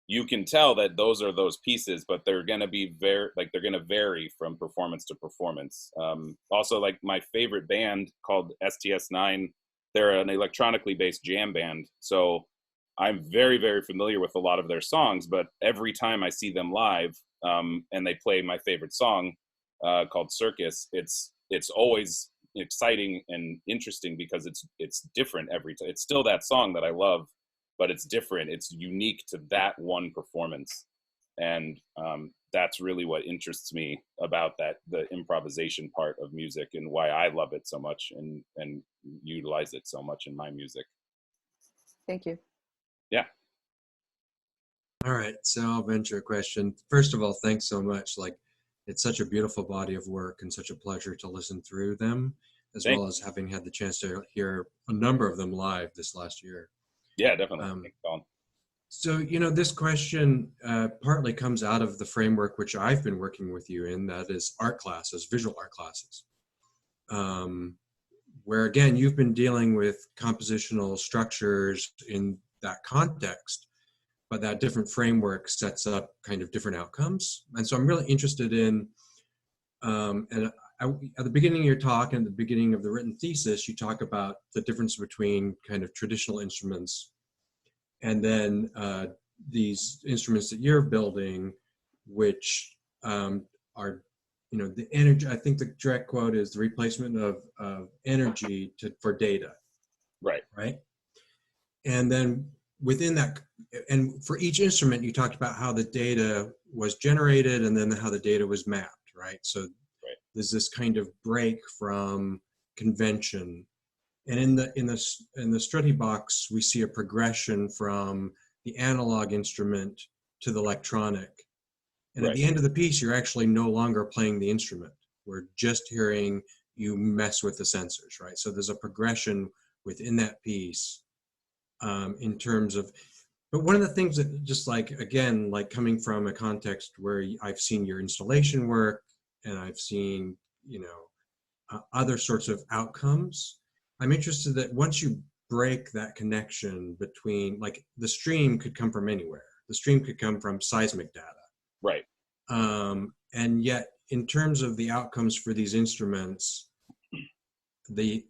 Speaker 2: you can tell that those are those pieces, but they're gonna be they're gonna vary from performance to performance. Also, like my favorite band called STS9, they're an electronically based jam band, so I'm very, very familiar with a lot of their songs. But every time I see them live, and they play my favorite song called Circus, it's always exciting and interesting because it's different every time. It's still that song that I love, but it's different. It's unique to that one performance, and that's really what interests me about the improvisation part of music, and why I love it so much and utilize it so much in my music.
Speaker 1: Thank you.
Speaker 2: Yeah.
Speaker 5: All right, so I'll venture a question. First of all, thanks so much. Like, it's such a beautiful body of work and such a pleasure to listen through them, as well as having had the chance to hear a number of them live this last year.
Speaker 2: Yeah, definitely. Thanks, Colin.
Speaker 5: So, this question partly comes out of the framework which I've been working with you in, that is art classes, visual art classes, where again, you've been dealing with compositional structures in that context, but that different framework sets up kind of different outcomes. And so I'm really interested in, at the beginning of your talk and at the beginning of the written thesis, you talk about the difference between kind of traditional instruments and then these instruments that you're building, which are, the energy. I think the direct quote is the replacement of energy for data.
Speaker 2: Right.
Speaker 5: Right. And then within that, and for each instrument, you talked about how the data was generated and then how the data was mapped, right? So there's this kind of break from convention. And in the Strutty box, we see a progression from the analog instrument to the electronic. And at the end of the piece, you're actually no longer playing the instrument. We're just hearing you mess with the sensors, right? So there's a progression within that piece in terms of, but one of the things that just like, again, like coming from a context where I've seen your installation work and I've seen, other sorts of outcomes, I'm interested that once you break that connection between, like, the stream could come from anywhere. The stream could come from seismic data.
Speaker 2: Right.
Speaker 5: And yet, in terms of the outcomes for these instruments, the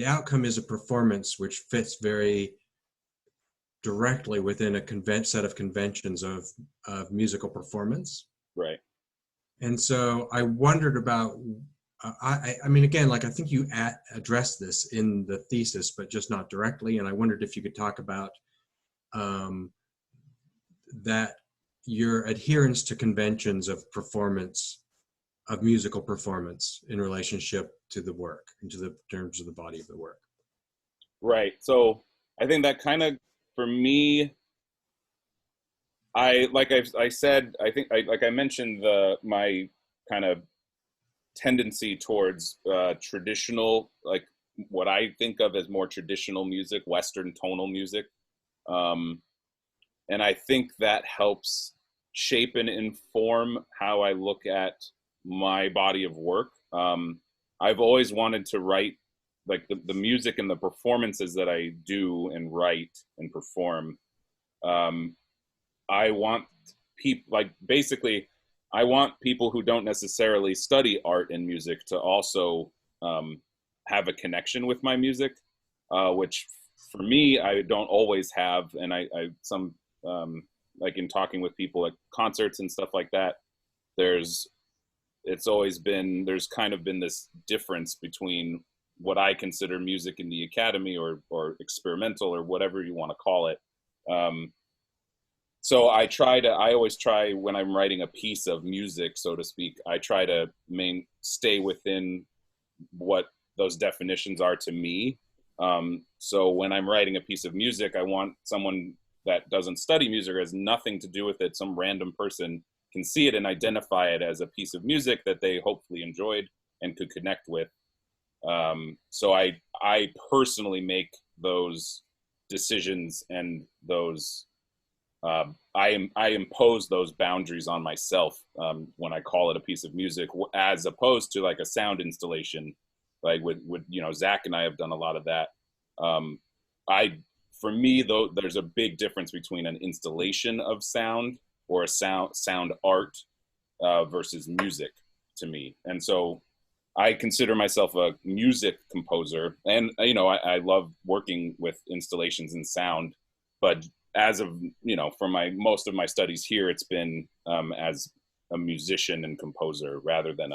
Speaker 5: outcome is a performance which fits very directly within a set of conventions of musical performance.
Speaker 2: Right.
Speaker 5: And so I wondered about, I mean, again, like I think you addressed this in the thesis, but just not directly. And I wondered if you could talk about that your adherence to conventions of performance, of musical performance in relationship to the work, into the terms of the body of the work.
Speaker 2: Right. So I think that kind of, for me, I said, I think like I mentioned my kind of tendency towards traditional, like what I think of as more traditional music, Western tonal music. And I think that helps shape and inform how I look at my body of work. I've always wanted to write, like the music and the performances that I do and write and perform. I want people, like basically, I want people who don't necessarily study art and music to also have a connection with my music, which for me, I don't always have. And I like in talking with people at concerts and stuff like that, there's kind of been this difference between what I consider music in the academy or experimental or whatever you want to call it. So I always try when I'm writing a piece of music, so to speak, I try to stay within what those definitions are to me. So when I'm writing a piece of music, I want someone that doesn't study music or has nothing to do with it, some random person can see it and identify it as a piece of music that they hopefully enjoyed and could connect with. So I personally make those decisions and those I impose those boundaries on myself when I call it a piece of music, as opposed to like a sound installation, like with Zach and I have done a lot of that. For me though, there's a big difference between an installation of sound or a sound art versus music to me, and so I consider myself a music composer, and I love working with installations and sound, but as of for most of my studies here, it's been as a musician and composer rather than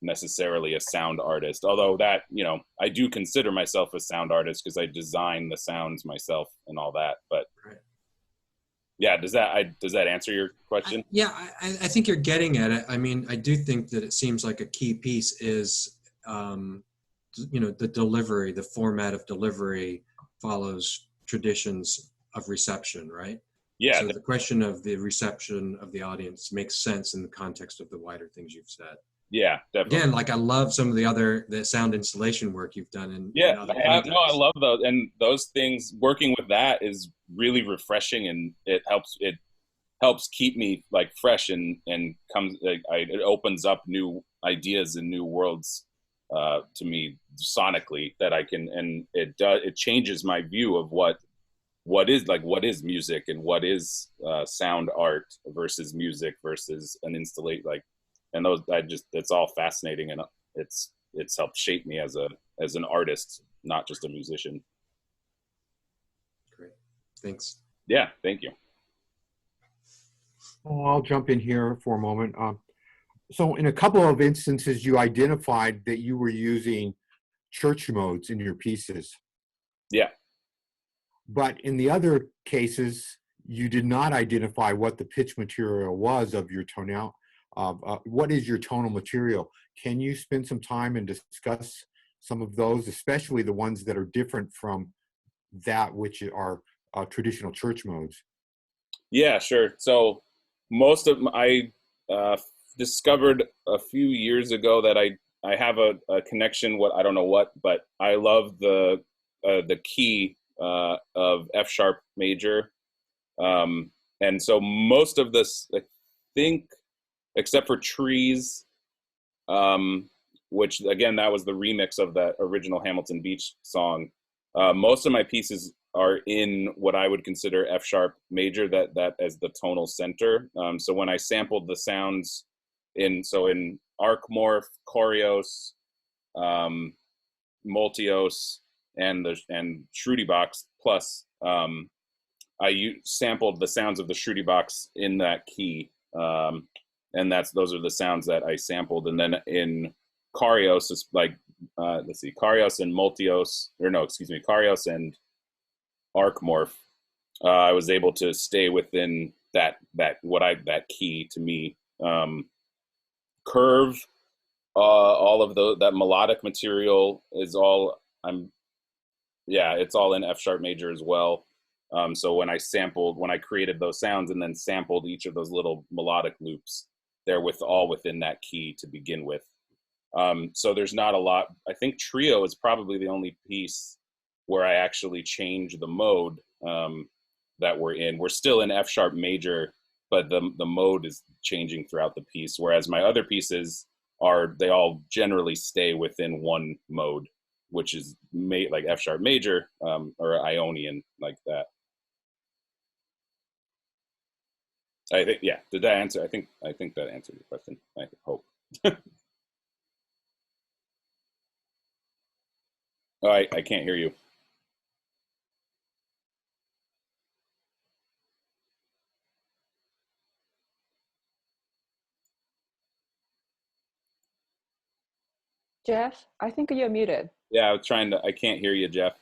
Speaker 2: necessarily a sound artist. Although that I do consider myself a sound artist because I design the sounds myself and all that. But yeah, does that answer your question?
Speaker 5: I think you're getting at it. I mean, I do think that it seems like a key piece is the delivery, the format of delivery follows traditions of reception, right?
Speaker 2: Yeah.
Speaker 5: So the question of the reception of the audience makes sense in the context of the wider things you've said.
Speaker 2: Yeah, definitely.
Speaker 5: Again, like I love some of the sound installation work you've done in other contexts.
Speaker 2: I love those, and those things. Working with that is really refreshing, and it helps keep me like fresh and it opens up new ideas and new worlds to me sonically that I can, and it changes my view of what is music and what is sound art versus music versus an installation, and those it's all fascinating, and it's helped shape me as an artist, not just a musician.
Speaker 5: Great, thanks.
Speaker 2: Yeah, thank you.
Speaker 3: Well, I'll jump in here for a moment. So in a couple of instances, you identified that you were using church modes in your pieces.
Speaker 2: Yeah.
Speaker 3: But in the other cases, you did not identify what the pitch material was of your tonal. What is your tonal material? Can you spend some time and discuss some of those, especially the ones that are different from that which are traditional church modes?
Speaker 2: Yeah, sure. So I discovered a few years ago that I have a connection. I don't know what, but I love the key of F sharp major, and so most of this, I think, except for Trees, which again that was the remix of that original Hamilton Beach song. Most of my pieces are in what I would consider F sharp major, that as the tonal center. So when I sampled the sounds in Arc Morph, Choreos, Multios, and Shruti Box Plus, sampled the sounds of the Shruti box in that key, and those are the sounds that I sampled. And then in Karios, is like let's see, Karios and Multios, or no, excuse me, Karios and Arcmorph, I was able to stay within that key to me. Curve, all of that melodic material is all it's all in F sharp major as well. So when I created those sounds and then sampled each of those little melodic loops, they're all within that key to begin with. So there's not a lot. I think Trio is probably the only piece where I actually change the mode that we're in. We're still in F sharp major, but the mode is changing throughout the piece. Whereas my other pieces they all generally stay within one mode, which is like F sharp major or Ionian, like that. I think, yeah. Did that answer? I think that answered your question. I hope. Oh, I can't hear you.
Speaker 1: Jeff, I think you're muted.
Speaker 2: Yeah, I can't hear you, Jeff.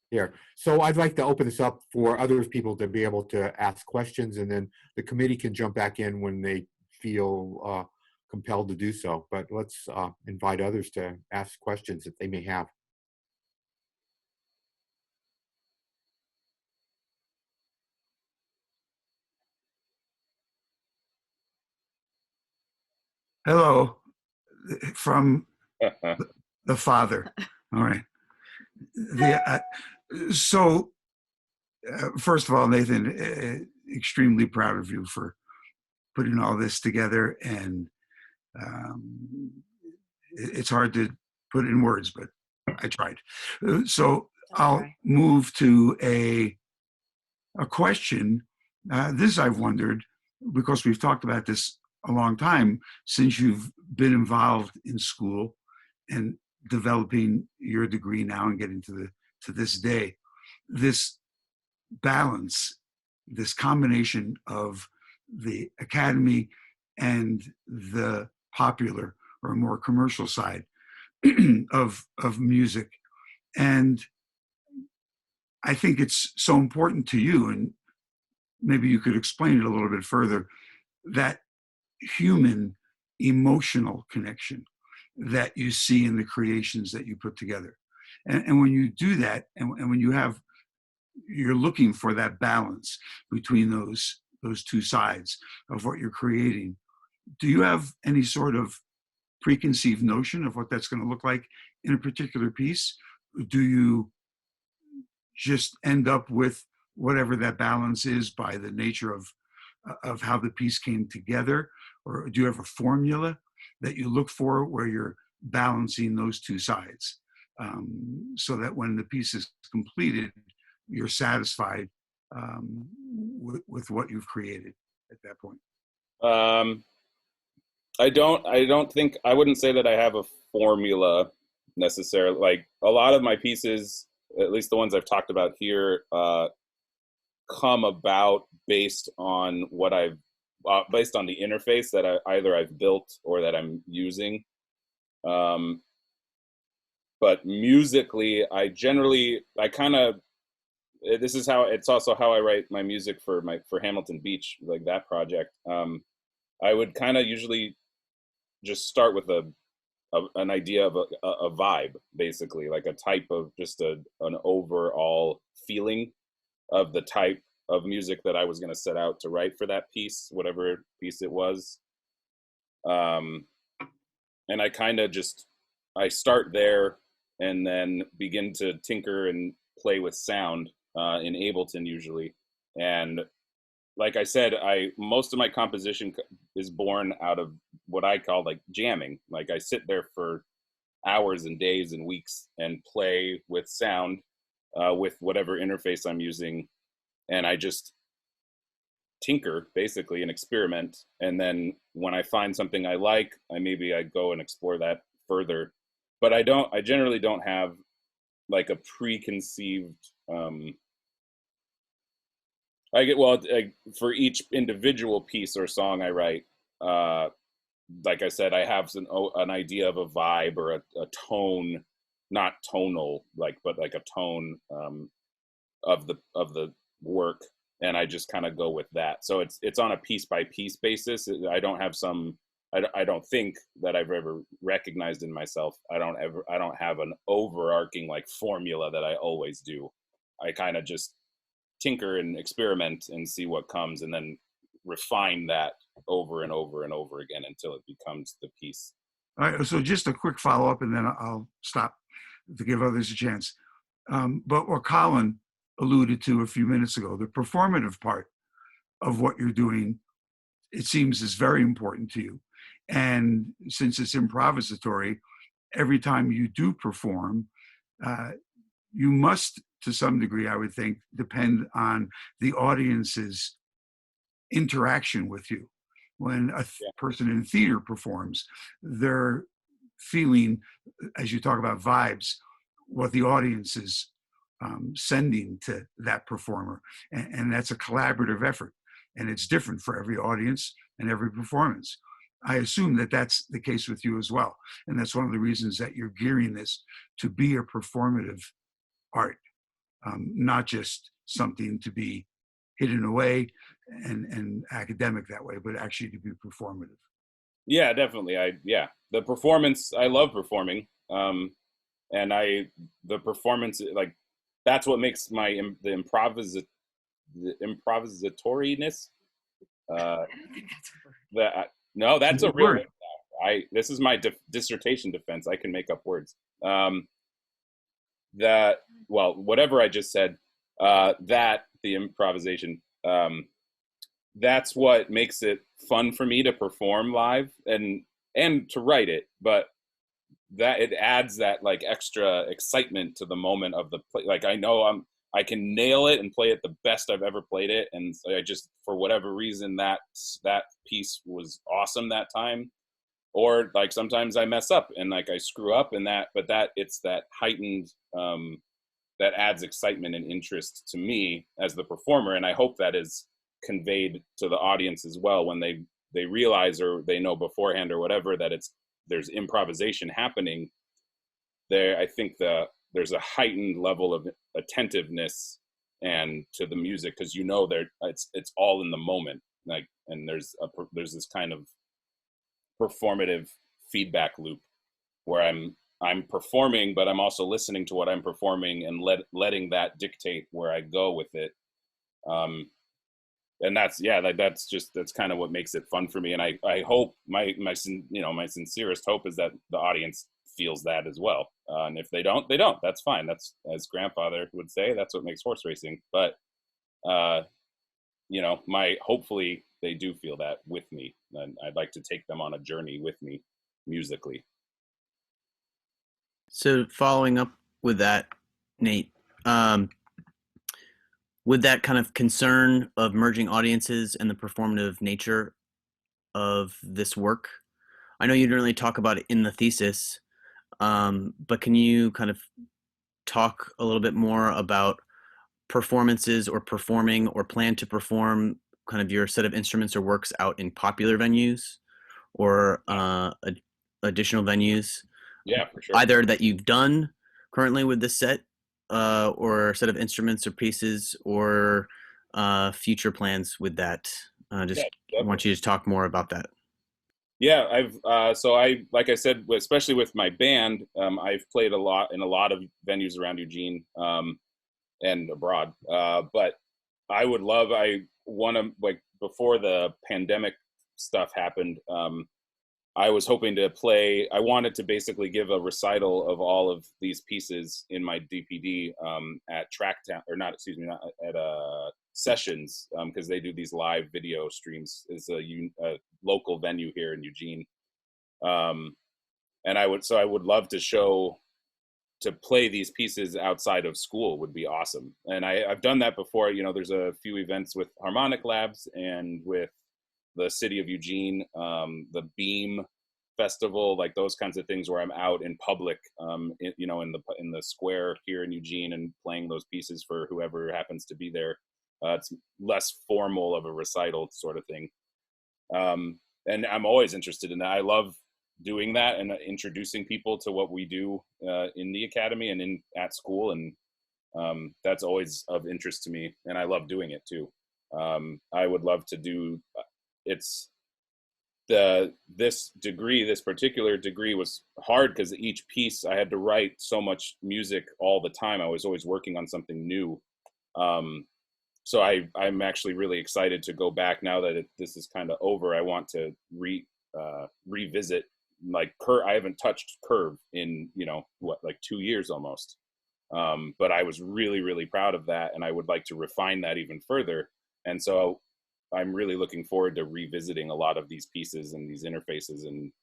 Speaker 3: Here. So I'd like to open this up for other people to be able to ask questions, and then the committee can jump back in when they feel compelled to do so. But let's invite others to ask questions that they may have.
Speaker 6: Hello, from the father. All right. First of all, Nathan, extremely proud of you for putting all this together, and it's hard to put in words, but I tried. So I'll move to a question. This I've wondered, because we've talked about this a long time since you've been involved in school and developing your degree now and getting to this day. This balance, this combination of the academy and the popular or more commercial side of music. And I think it's so important to you, and maybe you could explain it a little bit further, that human emotional connection that you see in the creations that you put together. And when you do that, and when you're looking for that balance between those two sides of what you're creating, do you have any sort of preconceived notion of what that's going to look like in a particular piece? Do you just end up with whatever that balance is by the nature of how the piece came together? Or do you have a formula that you look for where you're balancing those two sides, so that when the piece is completed, you're satisfied with what you've created at that point?
Speaker 2: I wouldn't say that I have a formula necessarily. Like, a lot of my pieces, at least the ones I've talked about here, come about based on based on the interface that I've built or that I'm using. But musically, it's also how I write my music for Hamilton Beach, like that project. I would kind of usually just start with an idea of a vibe, basically, like a type of just an overall feeling of the type of music that I was going to set out to write for that piece, whatever piece it was. And I kind of I start there and then begin to tinker and play with sound in Ableton usually. And like I said, most of my composition is born out of what I call like jamming. Like, I sit there for hours and days and weeks and play with sound with whatever interface I'm using, and I just tinker basically and experiment. And then when I find something I like, I go and explore that further. But I generally don't have like a preconceived I get, well, for each individual piece or song I write, like I said, I have an idea of a vibe or a tone, not tonal, like, but like a tone of the work, and I just kind of go with that. So it's on a piece by piece basis. I don't have some. I don't think that I've ever recognized in myself. I don't have an overarching like formula that I always do. I kind of just tinker and experiment and see what comes, and then refine that over and over and over again until it becomes the piece.
Speaker 6: All right, so just a quick follow-up, and then I'll stop to give others a chance. But what Colin alluded to a few minutes ago, the performative part of what you're doing, it seems is very important to you. And since it's improvisatory, every time you do perform, you must, to some degree, I would think, depend on the audience's interaction with you. When a person in theater performs, they're feeling, as you talk about vibes, what the audience is sending to that performer. And that's a collaborative effort. And it's different for every audience and every performance. I assume that that's the case with you as well. And that's one of the reasons that you're gearing this to be a performative art, not just something to be hidden away and academic that way, but actually to be performative.
Speaker 2: Yeah, definitely. The performance, I love performing. And the performance, like, that's what makes the improvisatoriness. No, that's a real word. This is my dissertation defense. I can make up words. Whatever I just said, the improvisation, that's what makes it fun for me to perform live and to write it. But that it adds that like extra excitement to the moment of the play. Like, I know I can nail it and play it the best I've ever played it, and I just, for whatever reason, that piece was awesome that time. Or like sometimes I mess up and like I screw up, and it's that heightened that adds excitement and interest to me as the performer, and I hope that is conveyed to the audience as well when they realize, or they know beforehand or whatever, that there's improvisation happening there. I think there's a heightened level of attentiveness and to the music, because it's all in the moment, like, and there's this kind of performative feedback loop where I'm performing, but I'm also listening to what I'm performing and letting that dictate where I go with it. And that's kind of what makes it fun for me. And I hope my sincerest hope is that the audience feels that as well. And if they don't, that's fine. That's, as grandfather would say, that's what makes horse racing. But, hopefully they do feel that with me. And I'd like to take them on a journey with me musically.
Speaker 4: So following up with that, Nate, with that kind of concern of merging audiences and the performative nature of this work, I know you didn't really talk about it in the thesis, but can you kind of talk a little bit more about performances or performing or plan to perform kind of your set of instruments or works out in popular venues or additional venues?
Speaker 2: Yeah, for sure.
Speaker 4: Either that you've done currently with this set or set of instruments or pieces, or future plans with that. I want you to talk more about that.
Speaker 2: Yeah, like I said, especially with my band, I've played a lot in a lot of venues around Eugene and abroad. But I want to, like, before the pandemic stuff happened, I was hoping to I wanted to basically give a recital of all of these pieces in my DPD at Tracktown, or not, excuse me, not at Sessions, because they do these live video streams. It's a local venue here in Eugene. And I would love to play these pieces outside of school would be awesome. And I've done that before. There's a few events with Harmonic Labs and with the city of Eugene, the Beam Festival, like those kinds of things where I'm out in public, in the square here in Eugene and playing those pieces for whoever happens to be there. It's less formal of a recital sort of thing. And I'm always interested in that. I love doing that and introducing people to what we do in the academy and at school, and that's always of interest to me, and I love doing it too. I would love to do this particular degree was hard because each piece I had to write so much music all the time. I was always working on something new. So I'm actually really excited to go back now that this is kind of over. I want to revisit, like, I haven't touched curve in, like 2 years almost. But I was really, really proud of that, and I would like to refine that even further. And so I'm really looking forward to revisiting a lot of these pieces and these interfaces, and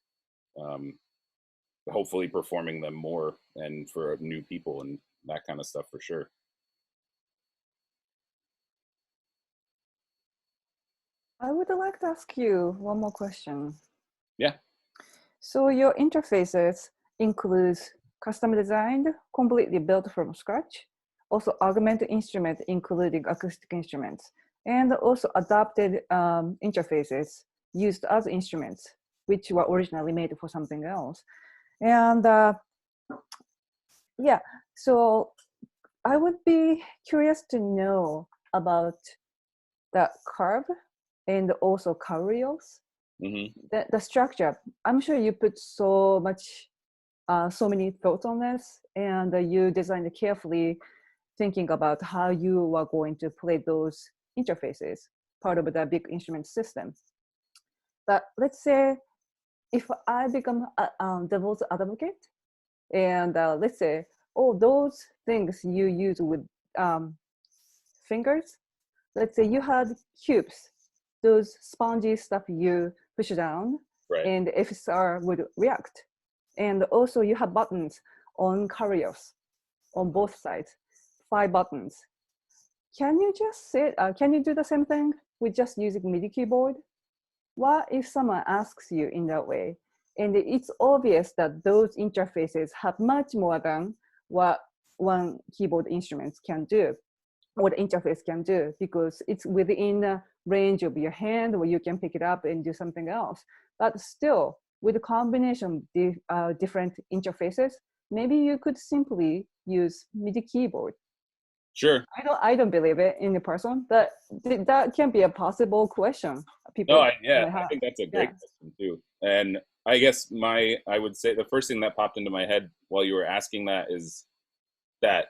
Speaker 2: hopefully performing them more and for new people and that kind of stuff for sure.
Speaker 1: I would like to ask you one more question.
Speaker 2: Yeah.
Speaker 1: So your interfaces includes custom designed, completely built from scratch, also augmented instrument, including acoustic instruments, and also adapted interfaces used as instruments, which were originally made for something else. And yeah, so I would be curious to know about the curve and also Carios. The structure. I'm sure you put so many thoughts on this, and you designed it carefully, thinking about how you are going to play those interfaces, part of the big instrument system. But let's say if I become a devil's advocate, and let's say, those things you use with fingers, let's say you had cubes, those spongy stuff you push down,
Speaker 2: right,
Speaker 1: and FSR would react. And also you have buttons on Carios on both sides, 5 buttons. Can you just can you do the same thing with just using MIDI keyboard? What if someone asks you in that way? And it's obvious that those interfaces have much more than what one keyboard instrument can do, or the interface can do, because it's within the range of your hand where you can pick it up and do something else. But still, with a combination of different interfaces, maybe you could simply use MIDI keyboard.
Speaker 2: Sure.
Speaker 1: I don't believe it in person, but that can be a possible question. People.
Speaker 2: I think that's a great question too. And I guess I would say the first thing that popped into my head while you were asking that is that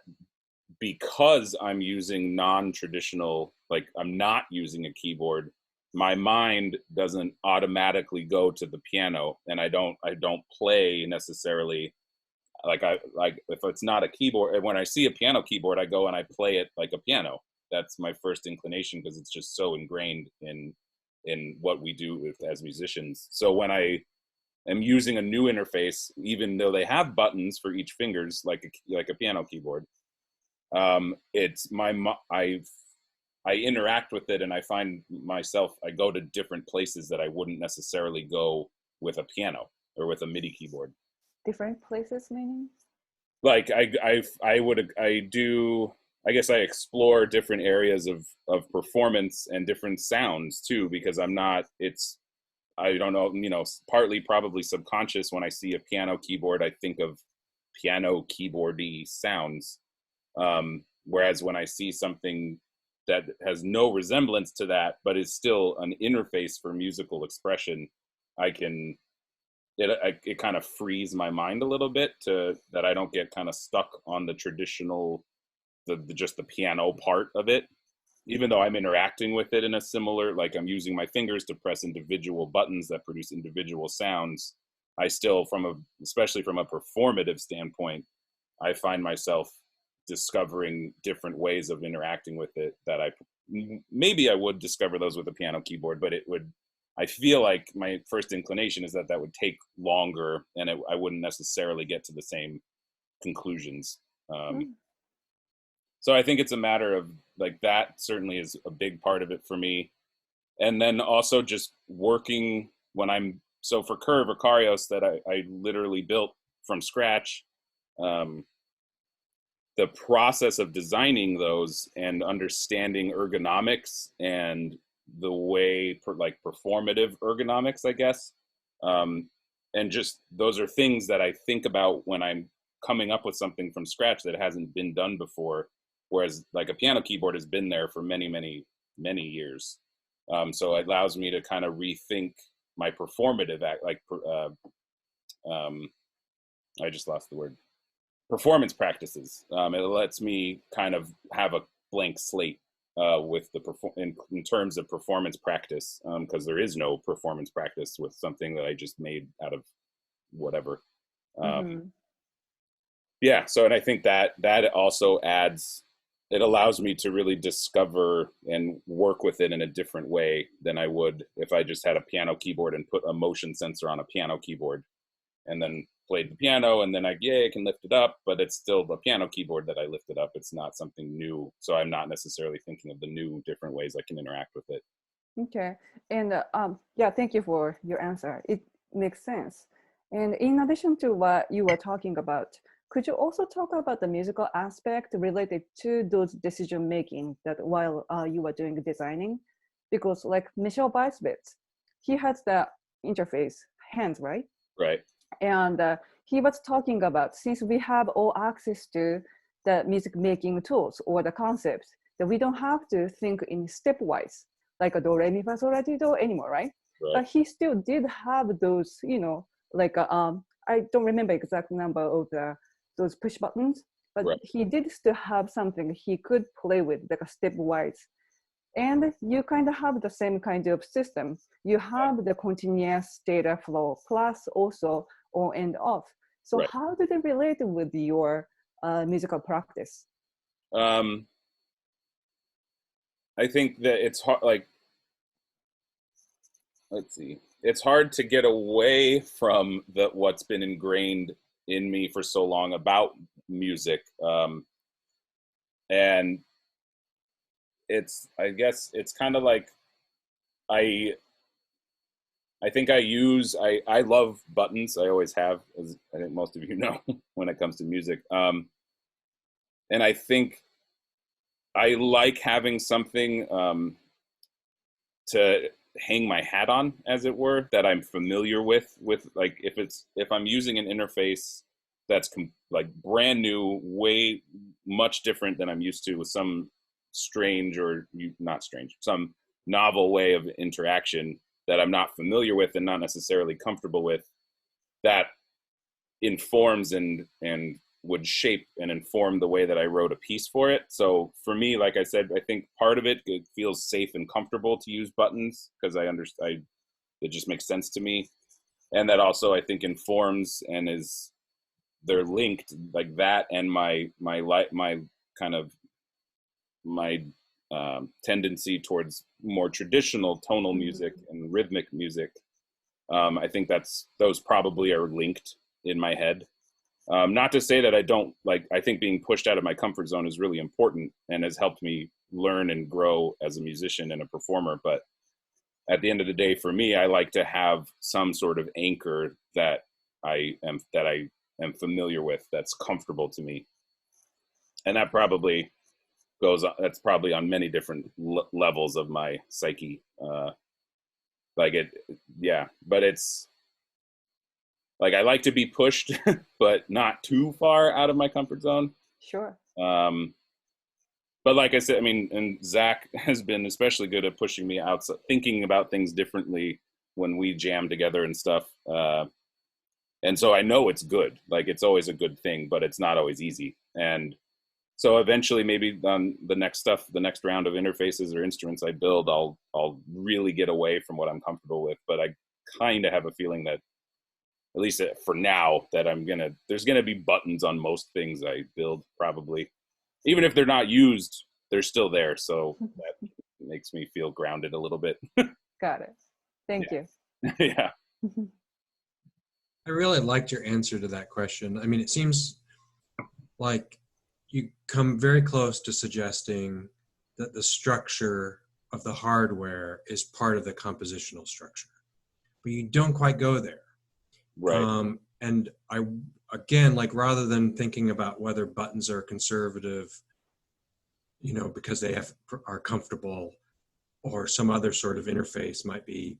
Speaker 2: because I'm using non-traditional, like I'm not using a keyboard, my mind doesn't automatically go to the piano, and I don't play necessarily like if it's not a keyboard. When I see a piano keyboard, I go and I play it like a piano. That's my first inclination, because it's just so ingrained in what we do as musicians. So when I am using a new interface, even though they have buttons for each fingers like a piano keyboard, it's I interact with it, and I find myself, I go to different places that I wouldn't necessarily go with a piano or with a MIDI keyboard.
Speaker 1: Different places, meaning?
Speaker 2: Like I guess I explore different areas of performance and different sounds too, because I don't know, partly probably subconscious. When I see a piano keyboard, I think of piano keyboardy sounds. Whereas when I see something that has no resemblance to that, but is still an interface for musical expression, it kind of frees my mind a little bit that I don't get kind of stuck on the traditional, just the piano part of it. Even though I'm interacting with it in a similar, like I'm using my fingers to press individual buttons that produce individual sounds, I still, especially from a performative standpoint, I find myself discovering different ways of interacting with it that maybe I would discover those with a piano keyboard, but I feel like my first inclination is that would take longer, and I wouldn't necessarily get to the same conclusions. So I think it's a matter of, like, that certainly is a big part of it for me. And then also just working so for Curve or Carios that I literally built from scratch, the process of designing those and understanding ergonomics and the way like performative ergonomics, I guess. And just those are things that I think about when I'm coming up with something from scratch that hasn't been done before. Whereas like a piano keyboard has been there for many, many, many years. So it allows me to kind of rethink my performative act, like, I just lost the word, performance practices. It lets me kind of have a blank slate with the in terms of performance practice, because there is no performance practice with something that I just made out of whatever. Yeah, so, and I think that also adds, it allows me to really discover and work with it in a different way than I would if I just had a piano keyboard and put a motion sensor on a piano keyboard and then played the piano, and then I can lift it up, but it's still the piano keyboard that I lifted up. It's not something new. So I'm not necessarily thinking of the new different ways I can interact with it.
Speaker 1: Okay. And yeah, thank you for your answer. It makes sense. And in addition to what you were talking about, could you also talk about the musical aspect related to those decision making that while you were doing designing? Because like Michel Weisbitz, he has the interface hands, right?
Speaker 2: Right.
Speaker 1: And he was talking about, since we have all access to the music making tools or the concepts, that we don't have to think in stepwise, like a do, re, mi, fa, sol, la, ti, do anymore, right? But he still did have those, you know, like, I don't remember exact number of those push buttons, but he did still have something he could play with, like a stepwise. And you kind of have the same kind of system. You have the continuous data flow plus also on and off. So how do they relate with your musical practice?
Speaker 2: I think that it's hard, like, let's see, it's hard to get away from what's been ingrained in me for so long about music. And it's, I guess it's kind of like, I think I love buttons. I always have, as I think most of you know, when it comes to music. And I think I like having something to hang my hat on, as it were, that I'm familiar with like, if I'm using an interface that's like brand new, way much different than I'm used to, with some strange or not strange, some novel way of interaction that I'm not familiar with and not necessarily comfortable with, that informs and would shape and inform the way that I wrote a piece for it. So for me, like I said, I think part of it feels safe and comfortable to use buttons because I understand, it just makes sense to me. And that also, I think, informs and they're linked, like that, and my kind of my tendency towards more traditional tonal music and rhythmic music. I think those probably are linked in my head. Not to say that I don't, like, I think being pushed out of my comfort zone is really important and has helped me learn and grow as a musician and a performer. But at the end of the day, for me, I like to have some sort of anchor that I am familiar with, that's comfortable to me. And that probably that's probably on many different levels of my psyche. But it's like, I like to be pushed, but not too far out of my comfort zone.
Speaker 1: Sure.
Speaker 2: But like I said, I mean, and Zach has been especially good at pushing me out, thinking about things differently when we jam together and stuff. And so I know it's good, like, it's always a good thing, but it's not always easy. And so eventually, maybe on the next round of interfaces or instruments I build, I'll really get away from what I'm comfortable with. But I kind of have a feeling that, at least for now, that there's gonna be buttons on most things I build, probably. Even if they're not used, they're still there. So that makes me feel grounded a little bit.
Speaker 1: Got it. Thank you.
Speaker 2: Yeah.
Speaker 5: I really liked your answer to that question. I mean, it seems like you come very close to suggesting that the structure of the hardware is part of the compositional structure, but you don't quite go there.
Speaker 2: Right.
Speaker 5: And again, like rather than thinking about whether buttons are conservative, you know, because they are comfortable, or some other sort of interface might be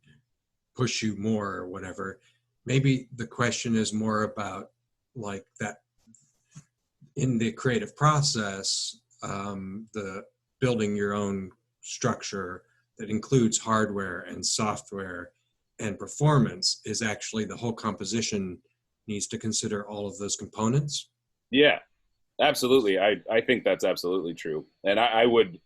Speaker 5: push you more or whatever, maybe the question is more about like that in the creative process, the building your own structure that includes hardware and software and performance is actually the whole composition needs to consider all of those components.
Speaker 2: Yeah, absolutely. I think that's absolutely true. And I would,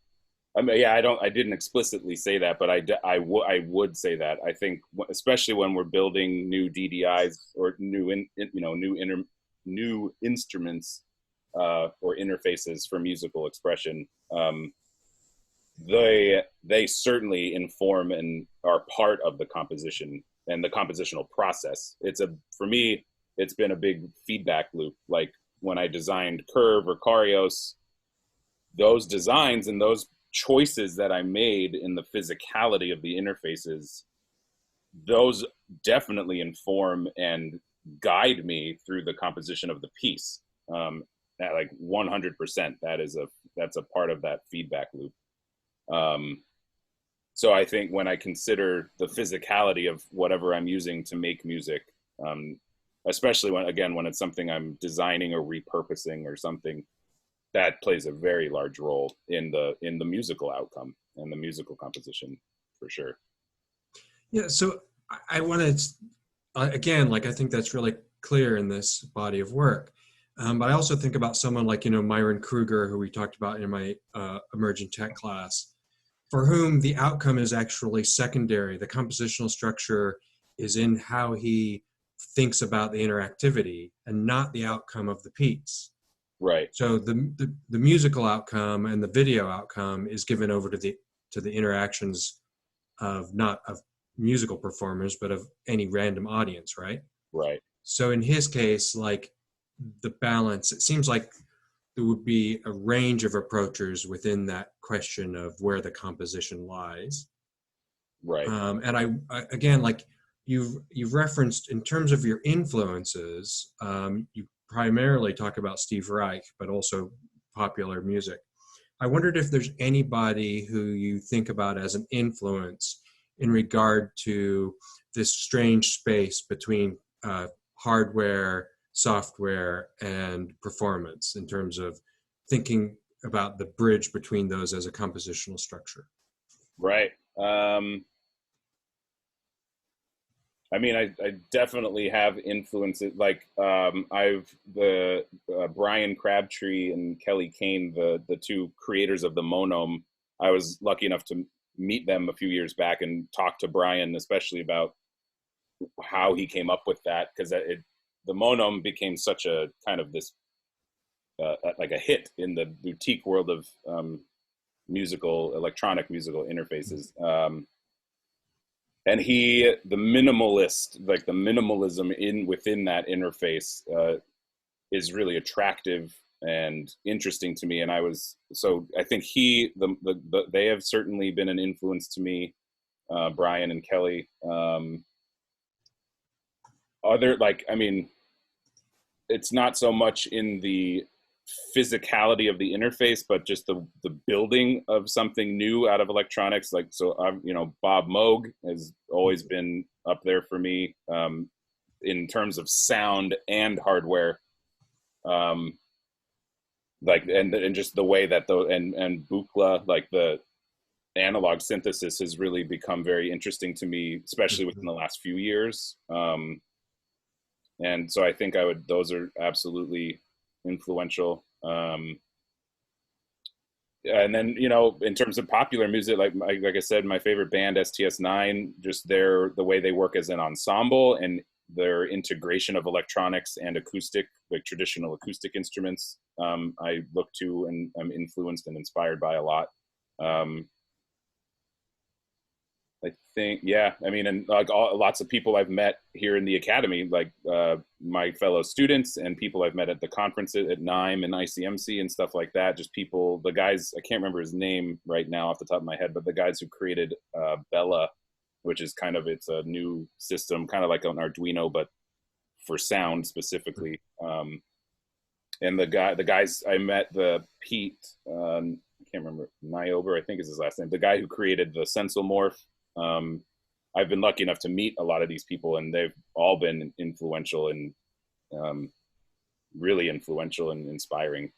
Speaker 2: I mean, yeah, I didn't explicitly say that, but I would say that. I think, especially when we're building new DDIs or new instruments or interfaces for musical expression, they certainly inform and are part of the composition and the compositional process. For me, it's been a big feedback loop. Like when I designed Curve or Carios, those designs and those choices that I made in the physicality of the interfaces, those definitely inform and guide me through the composition of the piece. Like 100%, that's a part of that feedback loop. So I think when I consider the physicality of whatever I'm using to make music, especially when it's something I'm designing or repurposing or something, that plays a very large role in the musical outcome and the musical composition, for sure.
Speaker 5: Yeah, so I want to, again, like I think that's really clear in this body of work. But I also think about someone like, Myron Kruger, who we talked about in my emerging tech class, for whom the outcome is actually secondary. The compositional structure is in how he thinks about the interactivity and not the outcome of the piece.
Speaker 2: Right.
Speaker 5: So the musical outcome and the video outcome is given over to the interactions of not of musical performers, but of any random audience, right?
Speaker 2: Right.
Speaker 5: So in his case, like the balance, it seems like there would be a range of approaches within that question of where the composition lies.
Speaker 2: Right.
Speaker 5: And I again, like you've referenced in terms of your influences, you primarily talk about Steve Reich, but also popular music. I wondered if there's anybody who you think about as an influence in regard to this strange space between hardware, software, and performance in terms of thinking about the bridge between those as a compositional structure.
Speaker 2: Right. I mean, I definitely have influences. Like Brian Crabtree and Kelly Kane, the two creators of the Monome. I was lucky enough to meet them a few years back and talk to Brian, especially about how he came up with that, because the Monome became such a kind of this like a hit in the boutique world of electronic musical interfaces. And the minimalism within that interface is really attractive and interesting to me. And I think they have certainly been an influence to me, Brian and Kelly. It's not so much in the physicality of the interface, but just the building of something new out of electronics. Like, so Bob Moog has always been up there for me in terms of sound and hardware. And just the way that and Buchla, like the analog synthesis, has really become very interesting to me, especially within the last few years. And so I think those are absolutely influential. And then, in terms of popular music, like I said, my favorite band, STS9, just the way they work as an ensemble and their integration of electronics and acoustic, like traditional acoustic instruments, I look to and I'm influenced and inspired by a lot. I think, yeah, I mean, and like lots of people I've met here in the academy, like my fellow students and people I've met at the conferences at NIME and ICMC and stuff like that. Just the guys, I can't remember his name right now off the top of my head, but the guys who created Bella, which is it's a new system, kind of like an Arduino, but for sound specifically. And the guys I met, the Pete, I can't remember, Niober, I think is his last name, the guy who created the Sensormorph. I've been lucky enough to meet a lot of these people, and they've all been influential and really influential and inspiring.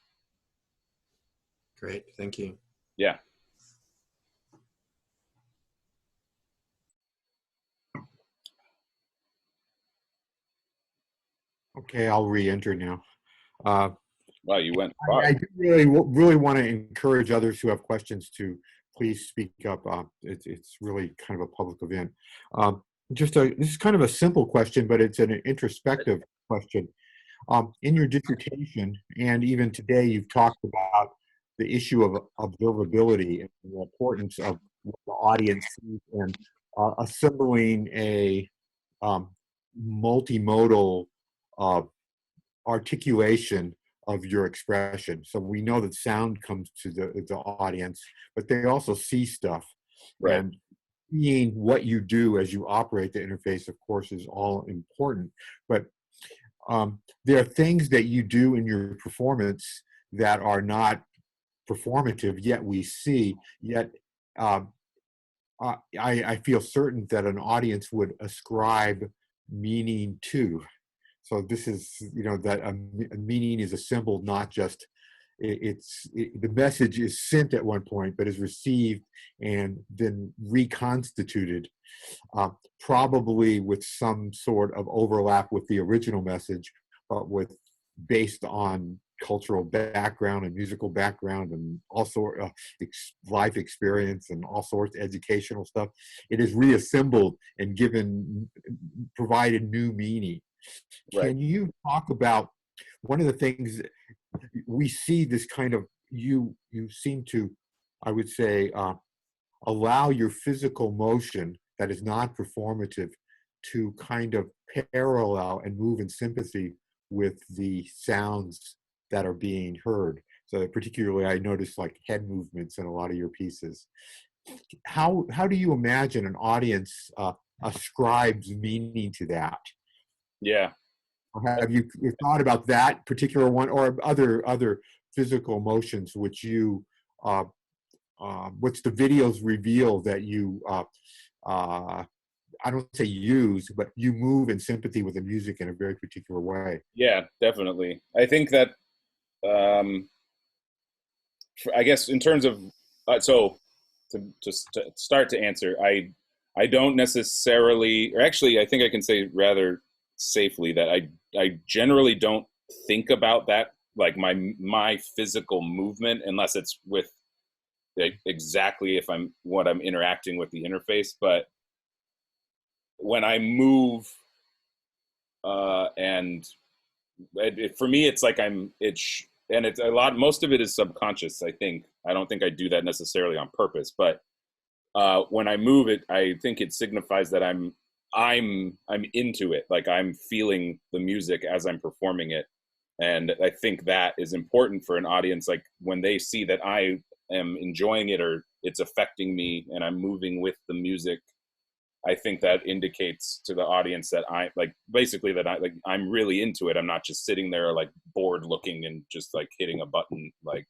Speaker 5: Great, thank you.
Speaker 2: Yeah.
Speaker 3: Okay, I'll re-enter now.
Speaker 2: Wow, you went far.
Speaker 3: I do really want to encourage others who have questions to please speak up. It's really kind of a public event. This is kind of a simple question, but it's an introspective question. In your dissertation, and even today, you've talked about the issue of observability and the importance of what the audience sees, and assembling a multimodal articulation of your expression. So we know that sound comes to the audience, but they also see stuff.
Speaker 2: Right.
Speaker 3: And seeing what you do as you operate the interface, of course, is all important. But there are things that you do in your performance that are not performative, yet we see, yet I feel certain that an audience would ascribe meaning to. So this is, that a meaning is assembled, not just, the message is sent at one point, but is received and then reconstituted, probably with some sort of overlap with the original message, but based on cultural background and musical background and also life experience and all sorts of educational stuff. It is reassembled and provided new meaning.
Speaker 2: Right.
Speaker 3: Can you talk about one of the things we see, this kind of, you seem to, I would say, allow your physical motion that is not performative to kind of parallel and move in sympathy with the sounds that are being heard. So particularly I noticed like head movements in a lot of your pieces. How do you imagine an audience ascribes meaning to that?
Speaker 2: Yeah.
Speaker 3: Or have you thought about that particular one, or other physical motions which you, which the videos reveal that you, I don't say use, but you move in sympathy with the music in a very particular way?
Speaker 2: Yeah, definitely. I think that, I guess in terms of, so to start to answer, I don't necessarily, or actually I think I can say rather safely that I generally don't think about that, like my physical movement, unless it's with exactly what I'm interacting with the interface. But when I move, and for me, it's like and it's most of it is subconscious. I think, I don't think I do that necessarily on purpose, but when I move it, I think it signifies that I'm into it. Like I'm feeling the music as I'm performing it. And I think that is important for an audience. Like when they see that I am enjoying it, or it's affecting me and I'm moving with the music, I think that indicates to the audience that I'm really into it. I'm not just sitting there like bored looking and just like hitting a button. Like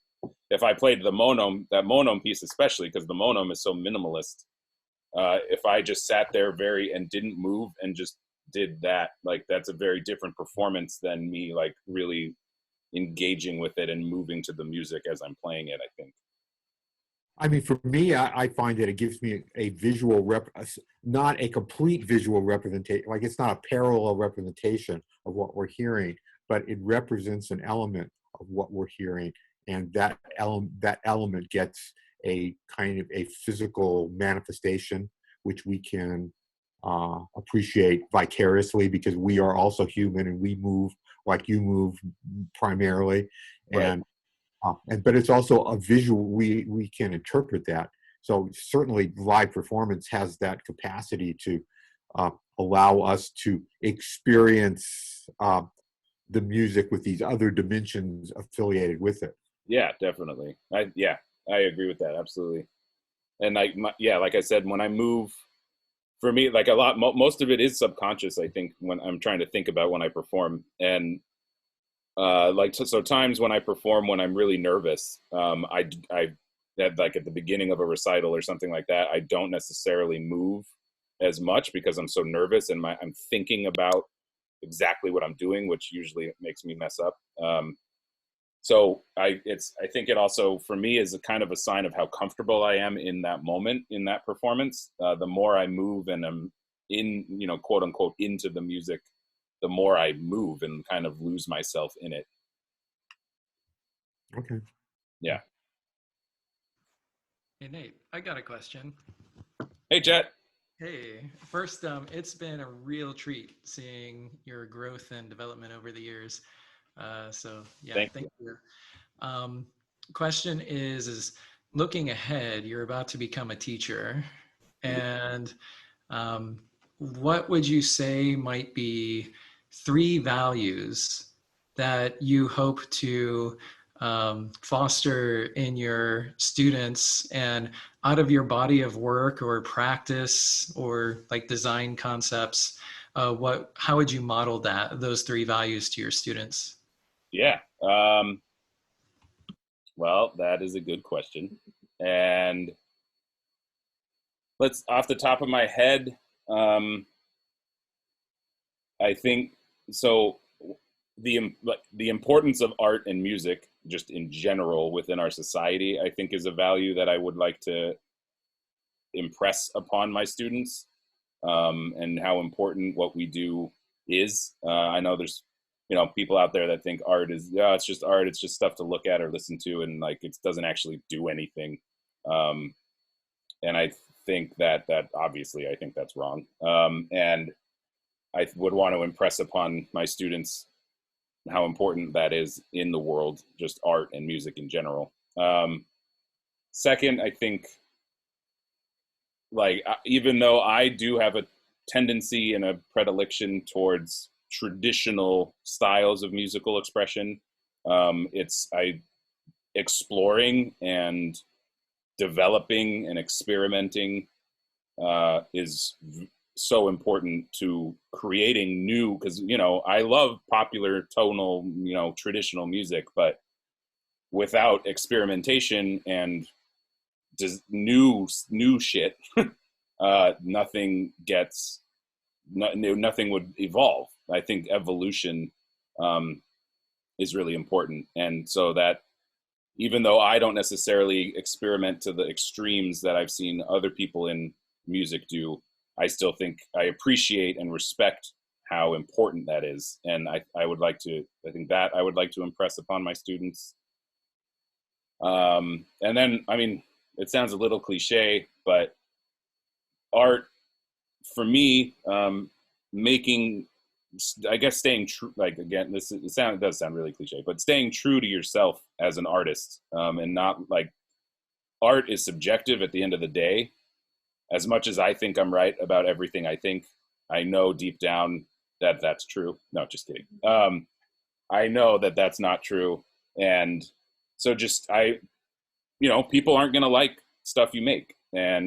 Speaker 2: if I played that monome piece, especially because the monome is so minimalist, if I just sat there and didn't move and just did that, like that's a very different performance than me like really engaging with it and moving to the music as I'm playing it, I think.
Speaker 3: I mean, for me, I find that it gives me a visual not a complete visual representation, like it's not a parallel representation of what we're hearing, but it represents an element of what we're hearing, and that element gets a kind of a physical manifestation, which we can appreciate vicariously, because we are also human and we move like you move primarily.
Speaker 2: Right.
Speaker 3: But it's also a visual, we can interpret that. So certainly live performance has that capacity to allow us to experience the music with these other dimensions affiliated with it.
Speaker 2: Yeah, definitely. I agree with that, absolutely. And like I said, when I move, for me, like most of it is subconscious, I think, when I'm trying to think about when I perform. And so times when I perform when I'm really nervous, I like at the beginning of a recital or something like that, I don't necessarily move as much because I'm so nervous and I'm thinking about exactly what I'm doing, which usually makes me mess up. So I think it also, for me, is a kind of a sign of how comfortable I am in that moment, in that performance. The more I move and I'm in, quote unquote, into the music, the more I move and kind of lose myself in it.
Speaker 3: Okay.
Speaker 2: Yeah.
Speaker 7: Hey, Nate, I got a question.
Speaker 2: Hey, Jet.
Speaker 7: Hey, first, it's been a real treat seeing your growth and development over the years. So yeah, thank you. Question is looking ahead, you're about to become a teacher, and what would you say might be 3 values that you hope to foster in your students, and out of your body of work or practice or like design concepts, how would you model those 3 values to your students?
Speaker 2: Yeah. Well, that is a good question. And off the top of my head, I think so. The importance of art and music, just in general within our society, I think is a value that I would like to impress upon my students, and how important what we do is. I know there's people out there that think art is it's just art, it's just stuff to look at or listen to, and like it doesn't actually do anything. And I think that obviously I think that's wrong. And I would want to impress upon my students how important that is in the world, just art and music in general. Second, I think, like, even though I do have a tendency and a predilection towards traditional styles of musical expression, exploring and developing and experimenting is so important to creating new, because I love popular tonal traditional music, but without experimentation and just new shit, nothing would evolve. I think evolution is really important, and so that even though I don't necessarily experiment to the extremes that I've seen other people in music do, I still think I appreciate and respect how important that is. And I would like to impress upon my students. And then, I mean, it sounds a little cliche, but art for me, staying true, like, again, it does sound really cliche, but staying true to yourself as an artist, and not, like, art is subjective at the end of the day. As much as I think I'm right about everything I think, I know deep down that that's true. No, just kidding. I know that that's not true. And so people aren't going to like stuff you make,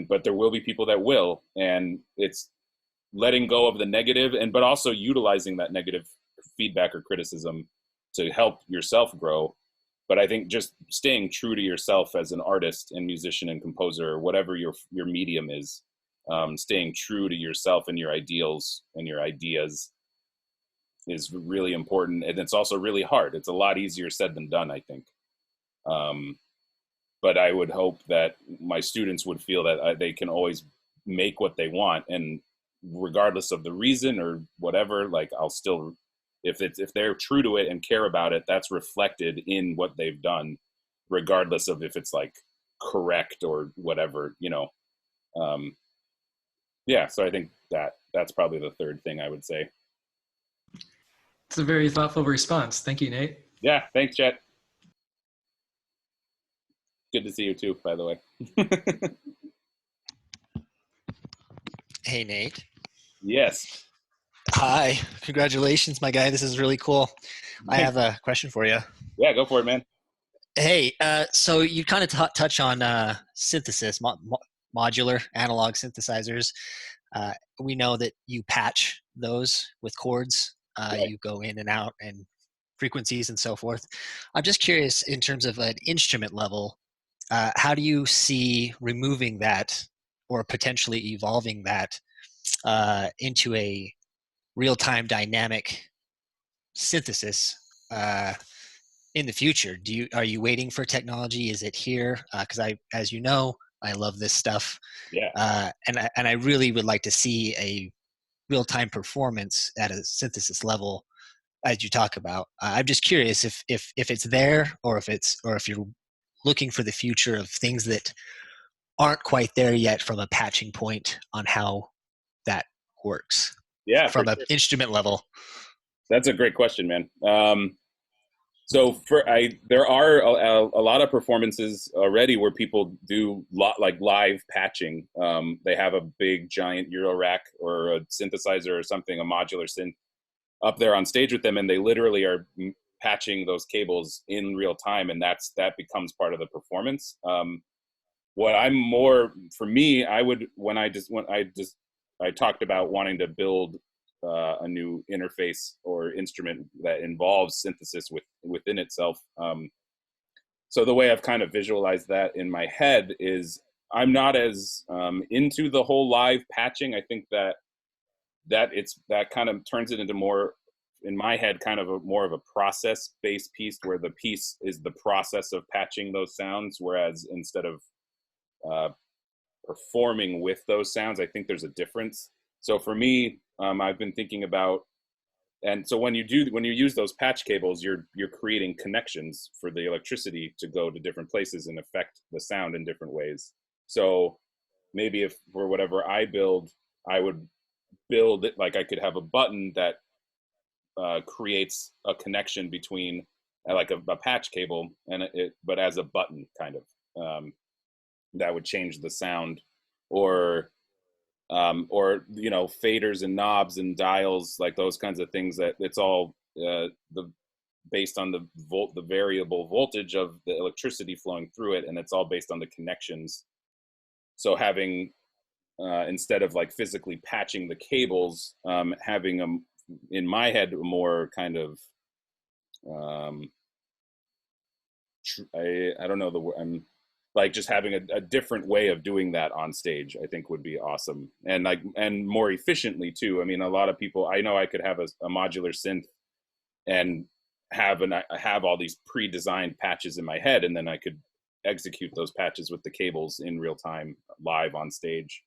Speaker 2: but there will be people that will. And it's letting go of the negative, but also utilizing that negative feedback or criticism to help yourself grow. But I think just staying true to yourself as an artist and musician and composer, or whatever your medium is, staying true to yourself and your ideals and your ideas is really important. And it's also really hard. It's a lot easier said than done, I think. But I would hope that my students would feel that they can always make what they want, and regardless of the reason or whatever, like, I'll still, if they're true to it and care about it, that's reflected in what they've done, regardless of if it's like correct or whatever, yeah. So I think that's probably the third thing I would say.
Speaker 7: It's a very thoughtful response. Thank you, Nate.
Speaker 2: Yeah, thanks, Chet. Good to see you too, by the way.
Speaker 8: Hey, Nate.
Speaker 2: Yes.
Speaker 8: Hi. Congratulations, my guy. This is really cool. I have a question for you.
Speaker 2: Yeah, go for it, man.
Speaker 8: Hey, so you kind of touch on synthesis, modular analog synthesizers. We know that you patch those with chords.
Speaker 2: Right.
Speaker 8: You go in and out and frequencies and so forth. I'm just curious, in terms of an instrument level, how do you see removing that or potentially evolving that into a real-time dynamic synthesis in the future? Are you waiting for technology? Is it here? Because as you know, I love this stuff.
Speaker 2: Yeah.
Speaker 8: And I really would like to see a real-time performance at a synthesis level, as you talk about. I'm just curious if it's there, or if you're looking for the future of things that aren't quite there yet from a patching point on how that works.
Speaker 2: Yeah,
Speaker 8: from
Speaker 2: for
Speaker 8: an
Speaker 2: sure.
Speaker 8: instrument level.
Speaker 2: That's a great question, man. So there are a lot of performances already where people do like live patching. They have a big giant Euro rack or a synthesizer or something, a modular synth up there on stage with them, and they literally are patching those cables in real time, and that becomes part of the performance. What I'm more, for me, I talked about wanting to build a new interface or instrument that involves synthesis within itself. So the way I've kind of visualized that in my head is I'm not as into the whole live patching. I think that kind of turns it into more, in my head, kind of more of a process-based piece, where the piece is the process of patching those sounds, whereas instead of performing with those sounds, I think there's a difference. So for me, I've been thinking about, and so when you use those patch cables, you're creating connections for the electricity to go to different places and affect the sound in different ways. So maybe if for whatever I build, I would build it like I could have a button that creates a connection between like a patch cable and but as a button kind of. That would change the sound, or faders and knobs and dials, like those kinds of things, that it's all based on the variable voltage of the electricity flowing through it, and it's all based on the connections. So having instead of like physically patching the cables, having them in my head more kind of I don't know the word. I'm like just having a different way of doing that on stage, I think would be awesome, and more efficiently too. I mean, a lot of people, I know I could have a modular synth and have all these pre-designed patches in my head, and then I could execute those patches with the cables in real time, live on stage.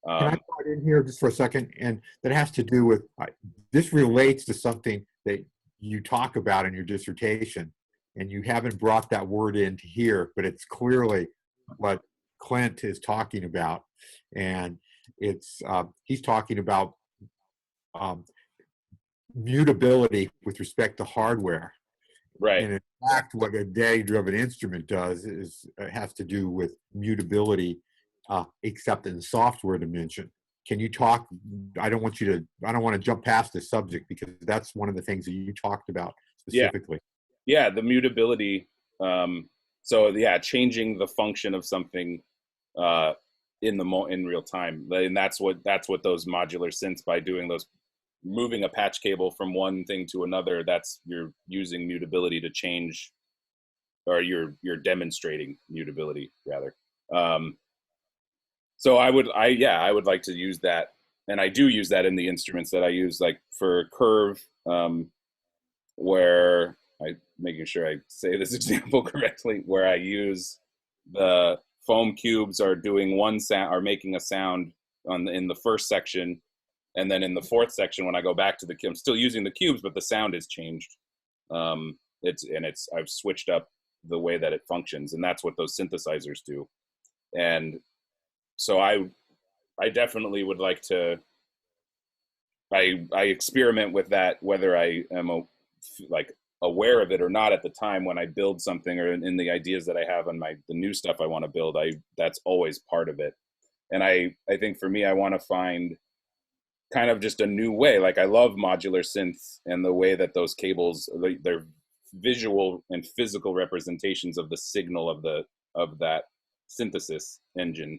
Speaker 3: Can I put in here just for a second? And that has to do with, this relates to something that you talk about in your dissertation, and you haven't brought that word into here, but it's clearly what Clint is talking about. And it's, he's talking about mutability with respect to hardware.
Speaker 2: Right.
Speaker 3: And in fact, what a data-driven instrument does is has to do with mutability, except in the software dimension. Can you talk? I don't want to jump past this subject, because that's one of the things that you talked about specifically.
Speaker 2: Yeah, the mutability. So yeah, changing the function of something in real time, and that's what those modular synths, by doing those, moving a patch cable from one thing to another, that's, you're using mutability to change, or you're demonstrating mutability rather. So I would like to use that, and I do use that in the instruments that I use, like for curve, where making sure I say this example correctly, where I use the foam cubes are doing one sound, are making a sound in the first section, and then in the fourth section, when I go back to I'm still using the cubes, but the sound has changed. I've switched up the way that it functions, and that's what those synthesizers do. And so I definitely would like to. I experiment with that, whether I am aware of it or not at the time when I build something, or in the ideas that I have on the new stuff I want to build. That's always part of it. And I think for me, I want to find kind of just a new way. Like, I love modular synths and the way that those cables, they're visual and physical representations of the signal of that synthesis engine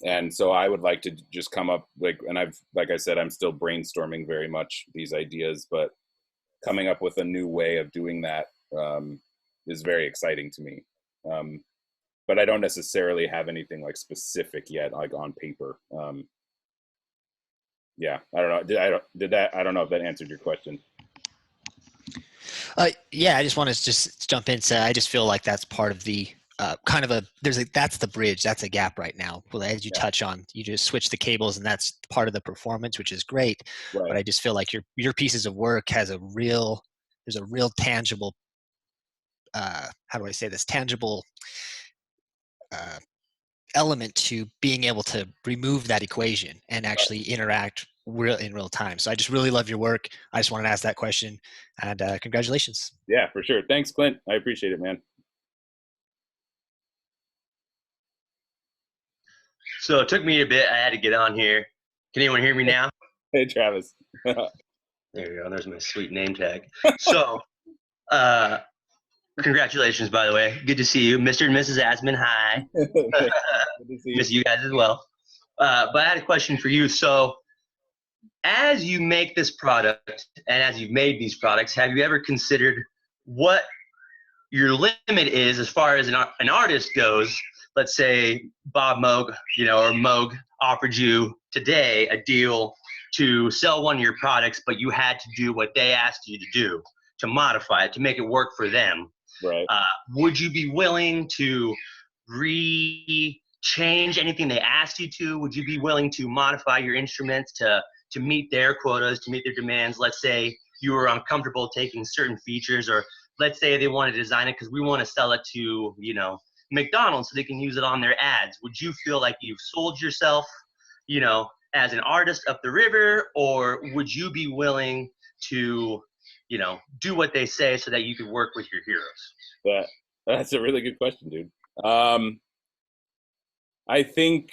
Speaker 2: And so I would like to just come up and like I said, I'm still brainstorming very much these ideas, but coming up with a new way of doing that is very exciting to me. But I don't necessarily have anything like specific yet, like on paper. Yeah, I don't know. I don't know if that answered your question.
Speaker 8: Yeah, I just want to just jump in and say I just feel like that's part of the that's the bridge, that's a gap right now. Well, as you touch on, you just switch the cables and that's part of the performance, which is great.
Speaker 2: Right.
Speaker 8: But I just feel like your pieces of work there's a real tangible, how do I say this, tangible element to being able to remove that equation and actually interact in real time. So I just really love your work. I just wanted to ask that question, and congratulations.
Speaker 2: Yeah, for sure. Thanks, Clint. I appreciate it, man.
Speaker 9: So it took me a bit. I had to get on here. Can anyone hear me now?
Speaker 2: Hey, Travis.
Speaker 9: There you go. There's my sweet name tag. So, congratulations, by the way. Good to see you. Mr. and Mrs. Asman, hi.
Speaker 2: Good to see you.
Speaker 9: Miss you guys as well. But I had a question for you. So, as you make this product and as you've made these products, have you ever considered what your limit is as far as an artist goes? Let's say Bob Moog, or Moog offered you today a deal to sell one of your products, but you had to do what they asked you to do, to modify it, to make it work for them.
Speaker 2: Right.
Speaker 9: Would you be willing to change anything they asked you to? Would you be willing to modify your instruments to meet their quotas, to meet their demands? Let's say you were uncomfortable taking certain features, or let's say they want to design it because we want to sell it to, McDonald's so they can use it on their ads. Would you feel like you've sold yourself, as an artist up the river, or would you be willing to, do what they say so that you could work with your heroes?
Speaker 2: That's a really good question, dude. I think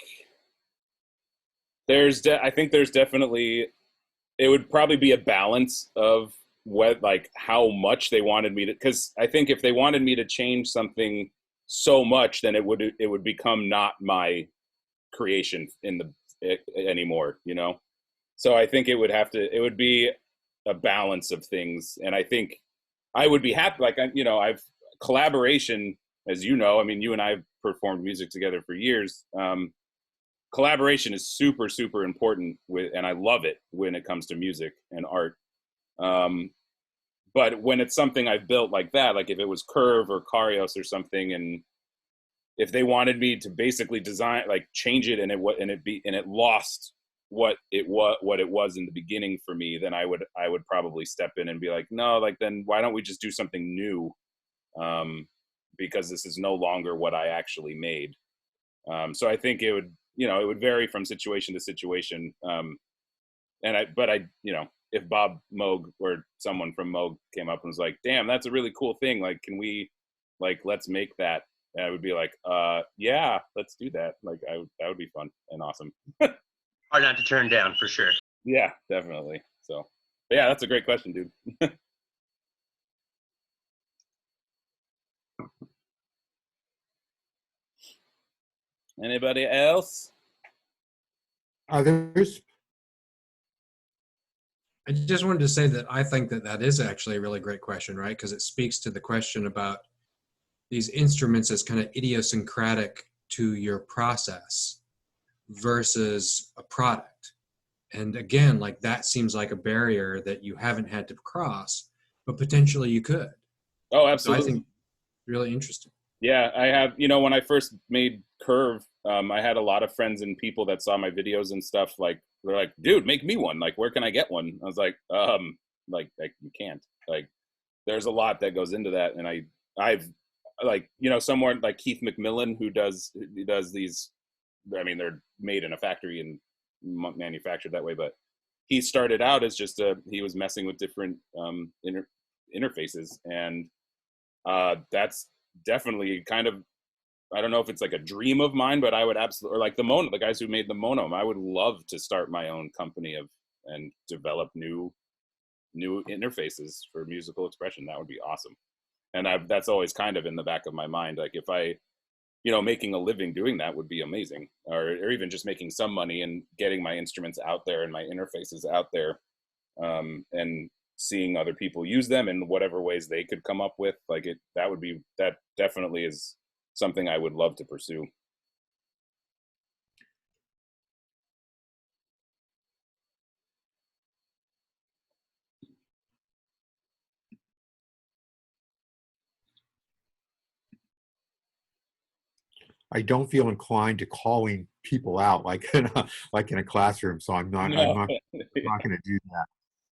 Speaker 2: there's definitely, it would probably be a balance of how much they wanted me to, because I think if they wanted me to change something so much, then it would become not my creation anymore, So I think it would be a balance of things. And I think I would be happy, I've collaboration, as you know, I mean, you and I have performed music together for years. Collaboration is super, super important and I love it when it comes to music and art. But when it's something I've built like that, like if it was Curve or Karios or something, and if they wanted me to basically design, change it, and it lost what it was in the beginning for me, then I would probably step in and be like, no, then why don't we just do something new? Because this is no longer what I actually made. So I think it would vary from situation to situation. If Bob Moog or someone from Moog came up and was like, damn, that's a really cool thing. Can we, let's make that. And I would be like, yeah, let's do that. That would be fun and awesome.
Speaker 9: Hard not to turn down, for sure.
Speaker 2: Yeah, definitely. So, yeah, that's a great question, dude. Anybody else?
Speaker 3: Others?
Speaker 5: I just wanted to say that I think that is actually a really great question, right? Because it speaks to the question about these instruments as kind of idiosyncratic to your process versus a product. And again, that seems like a barrier that you haven't had to cross, but potentially you could.
Speaker 2: Oh, absolutely.
Speaker 5: So I think really interesting.
Speaker 2: Yeah, I have, when I first made Curve, I had a lot of friends and people that saw my videos and stuff, they're like, dude, make me one. Where can I get one? I was like, you can't. There's a lot that goes into that. And I've someone like Keith McMillan who does these, I mean, they're made in a factory and manufactured that way, but he started out as he was messing with different interfaces, and that's definitely kind of, I don't know if it's a dream of mine, but I would absolutely, or the guys who made the Mono, I would love to start my own company and develop new interfaces for musical expression. That would be awesome. And that's always kind of in the back of my mind. If I making a living doing that would be amazing, or even just making some money and getting my instruments out there and my interfaces out there, and seeing other people use them in whatever ways they could come up with. Like that definitely is something I would love to pursue.
Speaker 3: I don't feel inclined to calling people out like like in a classroom, so I'm not
Speaker 2: No.
Speaker 3: not going to do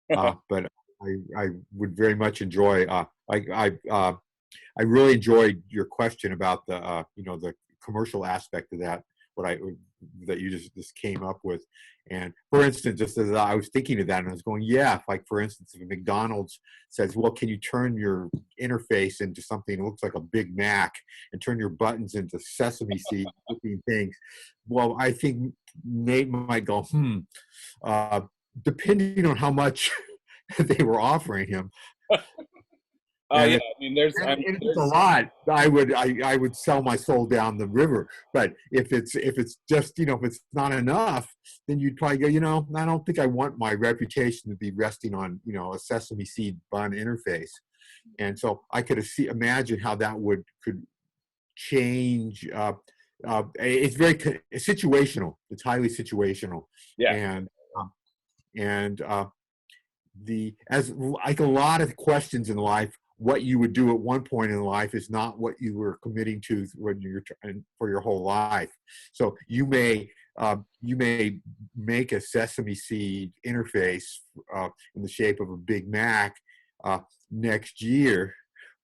Speaker 3: that. But I would very much enjoy. I really enjoyed your question about the the commercial aspect of that. That you just came up with. And for instance, just as I was thinking of that, and I was going, yeah, like for instance, if McDonald's says, well, can you turn your interface into something that looks like a Big Mac and turn your buttons into sesame seed looking things? Well, I think Nate might go, depending on how much they were offering him.
Speaker 2: Yeah,
Speaker 3: And
Speaker 2: I mean, there's
Speaker 3: a lot. I would sell my soul down the river. But if it's just if it's not enough, then you'd probably go. I don't think I want my reputation to be resting on a sesame seed bun interface. And so I could imagine how that could change. It's very situational. It's highly situational.
Speaker 2: Yeah.
Speaker 3: And as like a lot of questions in life, what you would do at one point in life is not what you were committing to when you're trying for your whole life. So you may make a sesame seed interface in the shape of a Big Mac next year,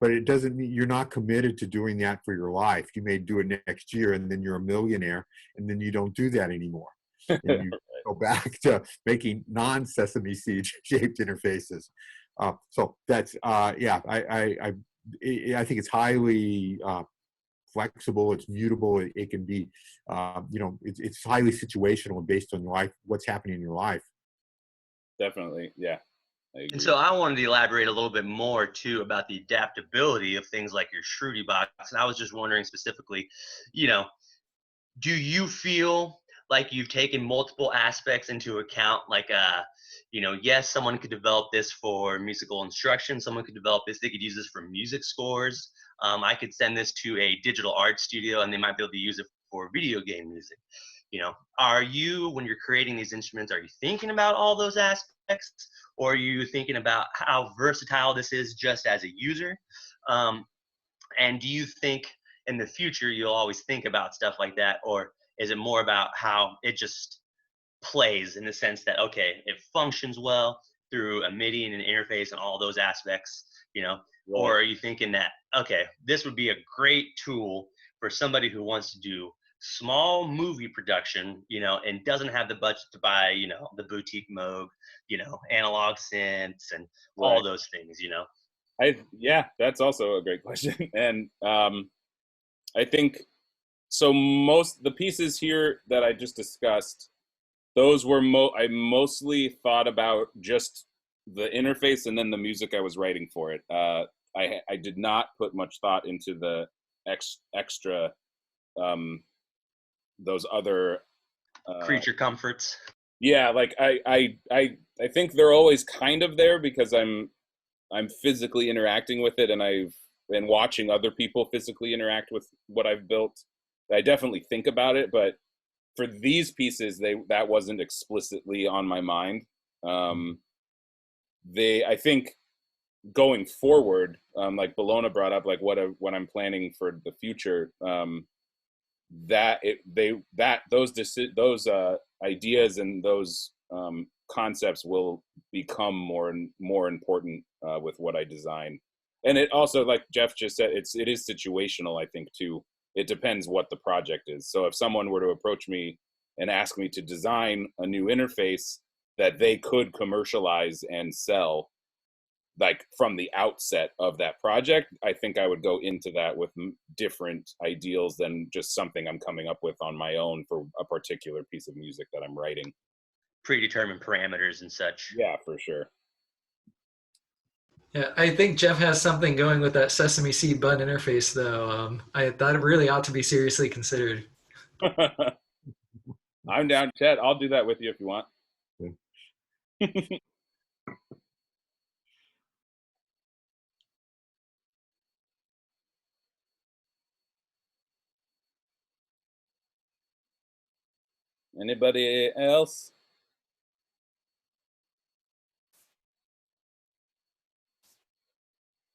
Speaker 3: but it doesn't mean you're not committed to doing that for your life. You may do it next year, and then you're a millionaire, and then you don't do that anymore. And you go back to making non-sesame seed shaped interfaces. So that's I think it's highly flexible. It's mutable. It can be it's highly situational and based on your life, what's happening in your life.
Speaker 2: Definitely, yeah.
Speaker 9: And so I wanted to elaborate a little bit more too about the adaptability of things like your Shruti box. And I was just wondering specifically, do you feel like you've taken multiple aspects into account? Like, yes, someone could develop this for musical instruction. Someone could develop this. They could use this for music scores. I could send this to a digital art studio and they might be able to use it for video game music. Are you, when you're creating these instruments, are you thinking about all those aspects? Or are you thinking about how versatile this is just as a user? And do you think in the future you'll always think about stuff like that? Or is it more about how it just plays in the sense that, okay, it functions well through a MIDI and an interface and all those aspects,
Speaker 2: Right.
Speaker 9: Or are you thinking that, okay, this would be a great tool for somebody who wants to do small movie production, and doesn't have the budget to buy, the boutique Moog, analog synths and all those things,
Speaker 2: That's also a great question. And I think so. Most the pieces here that I just discussed, those were I mostly thought about just the interface and then the music I was writing for it. I did not put much thought into the extra those other
Speaker 9: creature comforts.
Speaker 2: Yeah, like I think they're always kind of there because I'm physically interacting with it, and I've been watching other people physically interact with what I've built. I definitely think about it, but for these pieces, that wasn't explicitly on my mind. I think going forward, like Bologna brought up, like what I'm planning for the future, those ideas and those concepts will become more and more important with what I design. And it also, like Jeff just said, it is situational, I think, too. It depends what the project is. So if someone were to approach me and ask me to design a new interface that they could commercialize and sell, like from the outset of that project, I think I would go into that with different ideals than just something I'm coming up with on my own for a particular piece of music that I'm writing.
Speaker 9: Predetermined parameters and such.
Speaker 2: Yeah, for sure.
Speaker 7: Yeah, I think Jeff has something going with that Sesame Seed bun interface, though. That really ought to be seriously considered.
Speaker 2: I'm down, Chet. I'll do that with you if you want. Anybody else?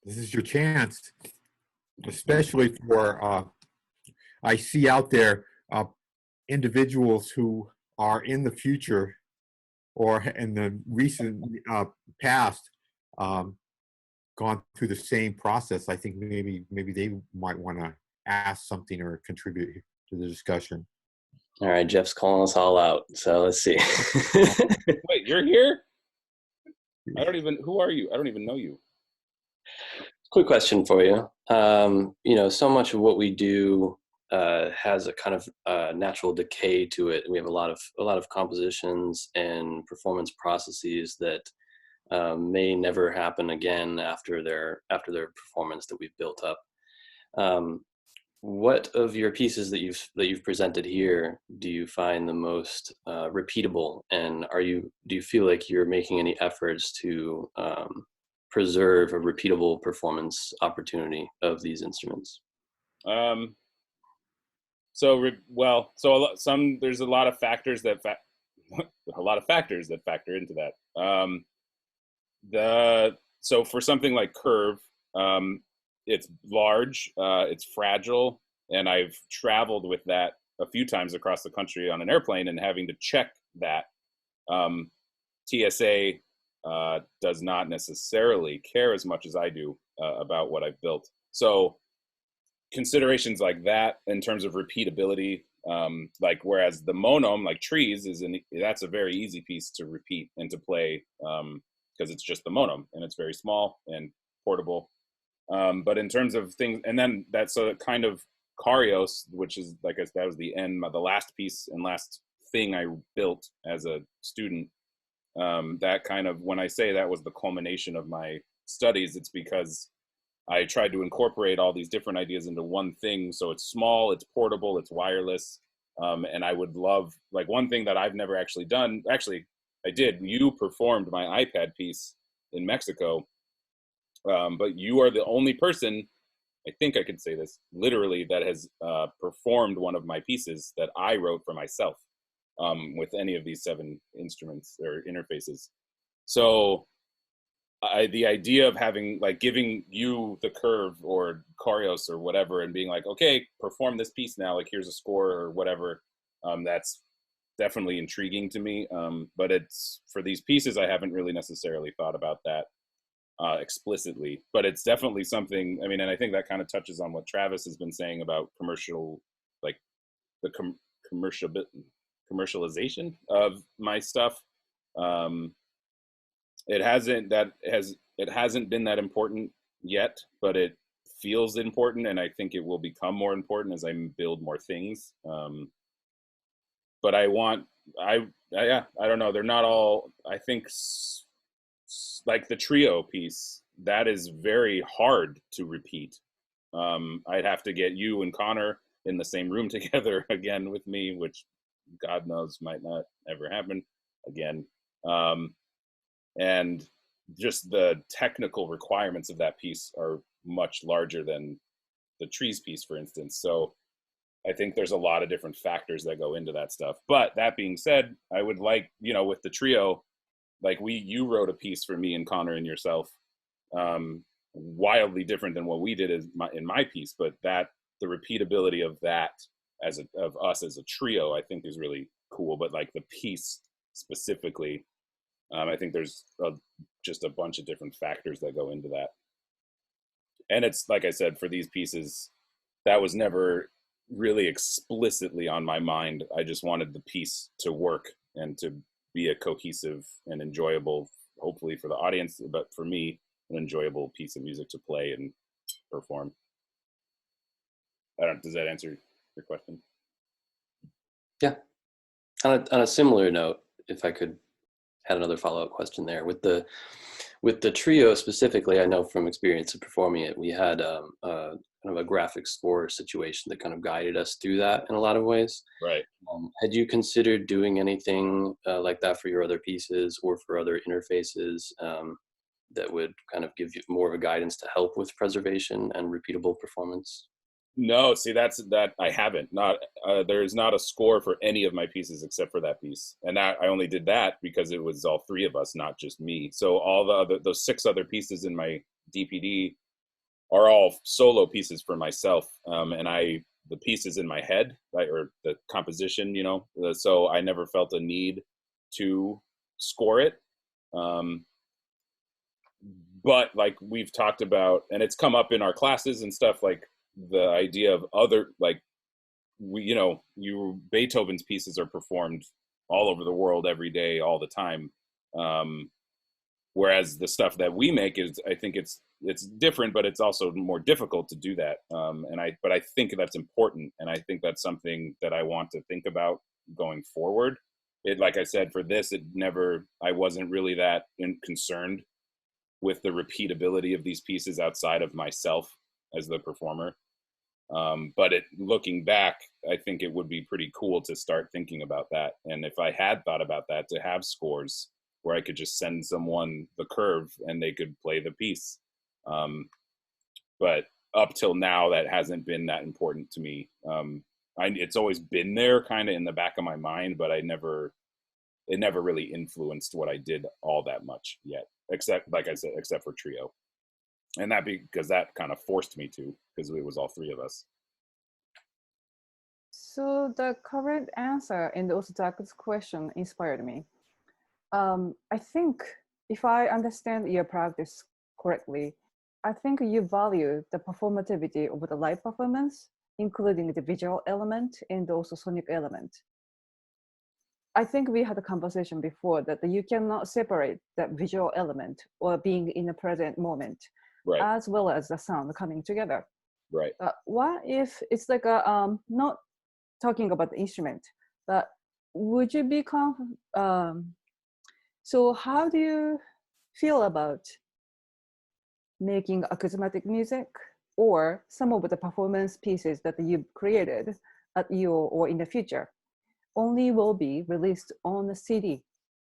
Speaker 3: This is your chance, especially for, I see out there individuals who are in the future or in the recent past gone through the same process. I think maybe they might want to ask something or contribute to the discussion.
Speaker 10: All right, Jeff's calling us all out, so let's see.
Speaker 2: Wait, you're here? Who are you? I don't even know you.
Speaker 10: Quick question for you. You know, so much of what we do has a kind of natural decay to it. We have a lot of compositions and performance processes that may never happen again after their performance that we've built up. What of your pieces that you've presented here do you find the most repeatable, and do you feel like you're making any efforts to preserve a repeatable performance opportunity of these instruments?
Speaker 2: There's a lot of factors that factor into that. So for something like Curve, it's large, it's fragile, and I've traveled with that a few times across the country on an airplane and having to check that. TSA does not necessarily care as much as I do about what I've built. So considerations like that in terms of repeatability, like whereas the Monome, like Trees, that's a very easy piece to repeat and to play because it's just the Monome and it's very small and portable. But in terms of things, and then that's a kind of Karios, which is that was the last piece and last thing I built as a student. That kind of, when I say that was the culmination of my studies, it's because I tried to incorporate all these different ideas into one thing. So it's small, it's portable, it's wireless. And I would love, like, one thing that I've never actually done, actually I did, you performed my iPad piece in Mexico. But you are the only person, I think I could say this, literally, that has performed one of my pieces that I wrote for myself with any of these 7 instruments or interfaces. So the idea of having, like, giving you the Curve or Karios or whatever and being like, okay, perform this piece now, like here's a score or whatever, that's definitely intriguing to me. But it's, for these pieces, I haven't really necessarily thought about that explicitly, but it's definitely something. I mean, and I think that kind of touches on what Travis has been saying about commercial, like the commercialization of my stuff. It hasn't been that important yet, but it feels important, and I think it will become more important as I build more things. But I don't know. They're not all, I think, like the trio piece, that is very hard to repeat. I'd have to get you and Connor in the same room together again with me, which God knows might not ever happen again. And just the technical requirements of that piece are much larger than the Trees piece, for instance. So I think there's a lot of different factors that go into that stuff. But that being said, I would like, with the trio, like you wrote a piece for me and Connor and yourself, wildly different than what we did in my piece, but that the repeatability of that of us as a trio, I think is really cool. But like the piece specifically, I think there's just a bunch of different factors that go into that. And it's, like I said, for these pieces, that was never really explicitly on my mind. I just wanted the piece to work and to be a cohesive and enjoyable, hopefully for the audience, but for me, an enjoyable piece of music to play and perform. Does that answer your question?
Speaker 10: Yeah. On a similar note, if I could had another follow-up question there with the With the trio specifically, I know from experience of performing it, we had kind of a graphic score situation that kind of guided us through that in a lot of ways.
Speaker 2: Right.
Speaker 10: Had you considered doing anything like that for your other pieces or for other interfaces that would kind of give you more of a guidance to help with preservation and repeatable performance?
Speaker 2: No, see, that I haven't. Not there's not a score for any of my pieces except for that piece, and that I only did that because it was all three of us, not just me. So all those 6 other pieces in my DPD are all solo pieces for myself, and the pieces in my head, right, or the composition, so I never felt a need to score it. But like we've talked about, and it's come up in our classes and stuff, like the idea of other, like Beethoven's pieces are performed all over the world every day, all the time. Whereas the stuff that we make is, I think it's different, but it's also more difficult to do that. But I think that's important, and I think that's something that I want to think about going forward. Like I said, for this, I wasn't really that concerned with the repeatability of these pieces outside of myself as the performer. But looking back, I think it would be pretty cool to start thinking about that. And if I had thought about that, to have scores where I could just send someone the curve and they could play the piece. But up till now, that hasn't been that important to me. It's always been there kind of in the back of my mind, but it never really influenced what I did all that much yet, except, like I said, except for trio. And because that kind of forced me to, because it was all 3 of us.
Speaker 1: So the current answer and also Doug's question inspired me. I think if I understand your practice correctly, I think you value the performativity of the live performance, including the visual element and also sonic element. I think we had a conversation before that you cannot separate that visual element or being in the present moment,
Speaker 2: right,
Speaker 1: as well as the sound coming together.
Speaker 2: Right.
Speaker 1: What if it's like not talking about the instrument, but would you be so how do you feel about making acoustic music or some of the performance pieces that you've created at your or in the future only will be released on the CD,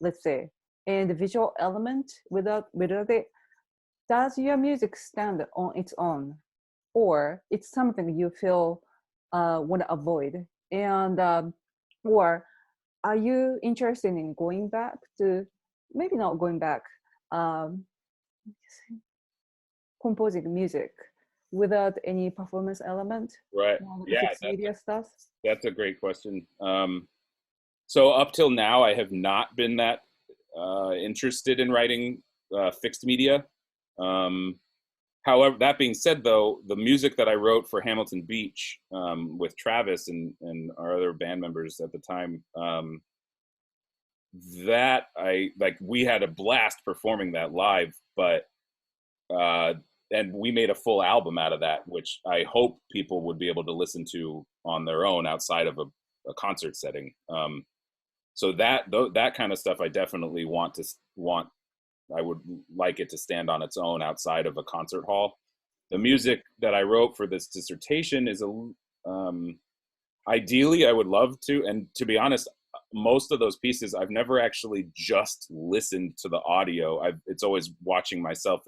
Speaker 1: let's say, and the visual element without it, does your music stand on its own, or it's something you feel want to avoid? And or are you interested in going back to, maybe not going back, composing music without any performance element?
Speaker 2: Right. Yeah,
Speaker 1: media stuff.
Speaker 2: That's a great question. So up till now, I have not been that interested in writing fixed media. However, that being said, though, the music that I wrote for Hamilton Beach with Travis and our other band members at the time, we had a blast performing that live, but and we made a full album out of that, which I hope people would be able to listen to on their own outside of a concert setting. So that kind of stuff, I definitely I would like it to stand on its own outside of a concert hall. The music that I wrote for this dissertation is ideally I would love to, and to be honest, most of those pieces I've never actually just listened to the audio. It's always watching myself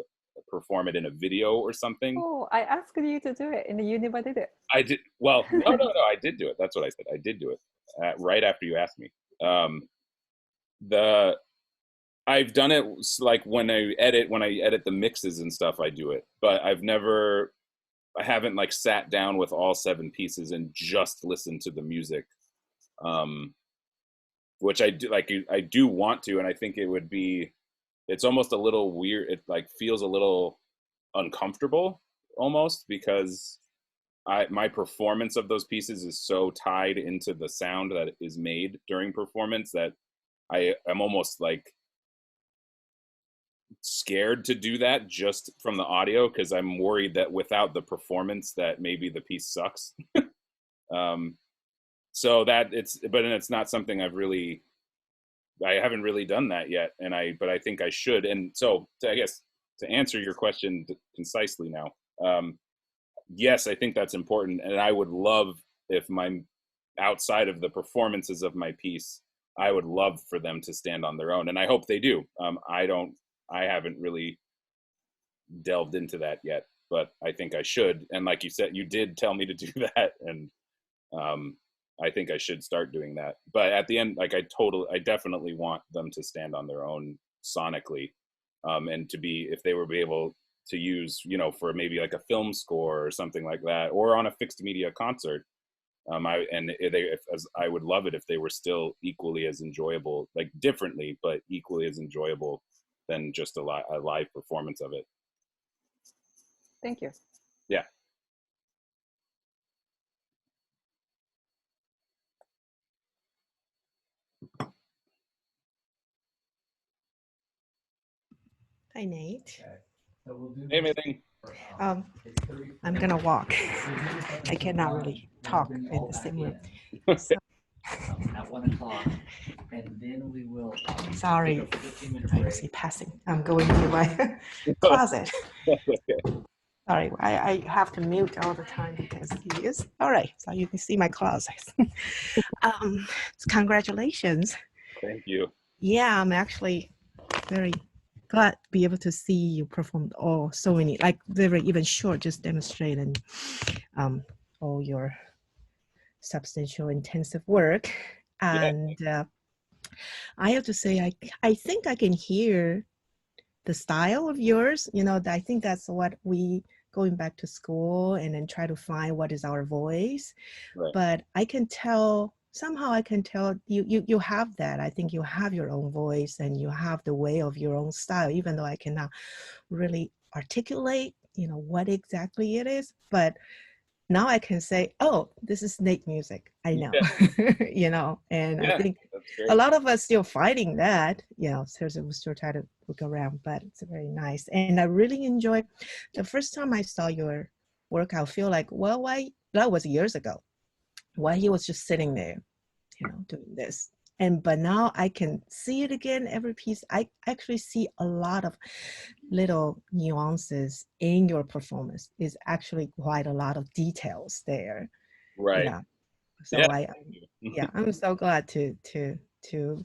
Speaker 2: perform it in a video or something.
Speaker 1: Oh, I asked you to do it and you never did it.
Speaker 2: I did. Well, no, I did do it. That's what I said. I did do it right after you asked me. I've done it like when I edit the mixes and stuff, I do it, but I haven't like sat down with all 7 pieces and just listened to the music, which I do want to, and I think it's almost a little weird. It like feels a little uncomfortable almost, because my performance of those pieces is so tied into the sound that is made during performance that I'm almost like scared to do that just from the audio, because I'm worried that without the performance that maybe the piece sucks. So that it's not something I've really I haven't really done that yet, but I think I should. And so I guess to answer your question concisely now, yes, I think that's important, and I would love if outside of the performances of my piece, I would love for them to stand on their own, and I hope they do. I haven't really delved into that yet, but I think I should. And like you said, you did tell me to do that, and I think I should start doing that. But at the end, like I definitely want them to stand on their own sonically, and to be, if they were be able to use, for maybe like a film score or something like that, or on a fixed media concert. I would love it if they were still equally as enjoyable, like differently, but equally as enjoyable than just a live performance of it.
Speaker 1: Thank you.
Speaker 2: Yeah.
Speaker 11: Hi, Nate.
Speaker 2: Hey, Mei-Ling.
Speaker 11: I'm gonna walk. I cannot really talk in the same room. So,
Speaker 12: at 1 o'clock, and then we will.
Speaker 11: Sorry, I see passing. I'm going to my closet. Sorry, I have to mute all the time because he is. All right, so you can see my closet. Congratulations.
Speaker 2: Thank you.
Speaker 11: Yeah, I'm actually very glad to be able to see you perform so many, like very even short, just demonstrating all your substantial intensive work. And I have to say, I think I can hear the style of yours. I think that's what we going back to school and then try to find what is our voice.
Speaker 2: Right.
Speaker 11: But I can tell, somehow I can tell you have that. I think you have your own voice and you have the way of your own style, even though I cannot really articulate, what exactly it is. But now I can say, oh, this is Nate music. I know, and I think a lot of us still fighting that, so we still try to look around, but it's very nice. And I really enjoy the first time I saw your work, I feel like, well, that was years ago, why he was just sitting there, doing this. But now I can see it again, every piece. I actually see a lot of little nuances in your performance. Is actually quite a lot of details there.
Speaker 2: Right.
Speaker 11: Yeah. So yeah. I'm so glad to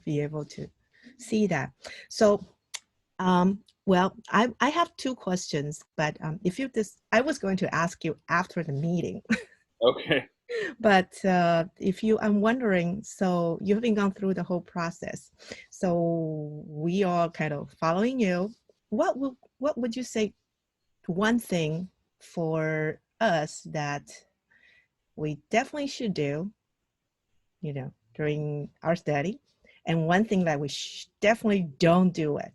Speaker 11: be able to see that. So, well, I have two questions, but I was going to ask you after the meeting.
Speaker 2: Okay.
Speaker 11: But I'm wondering, so you've been gone through the whole process. So we are kind of following you. What would you say one thing for us that we definitely should do, during our study, and one thing that we definitely don't do it?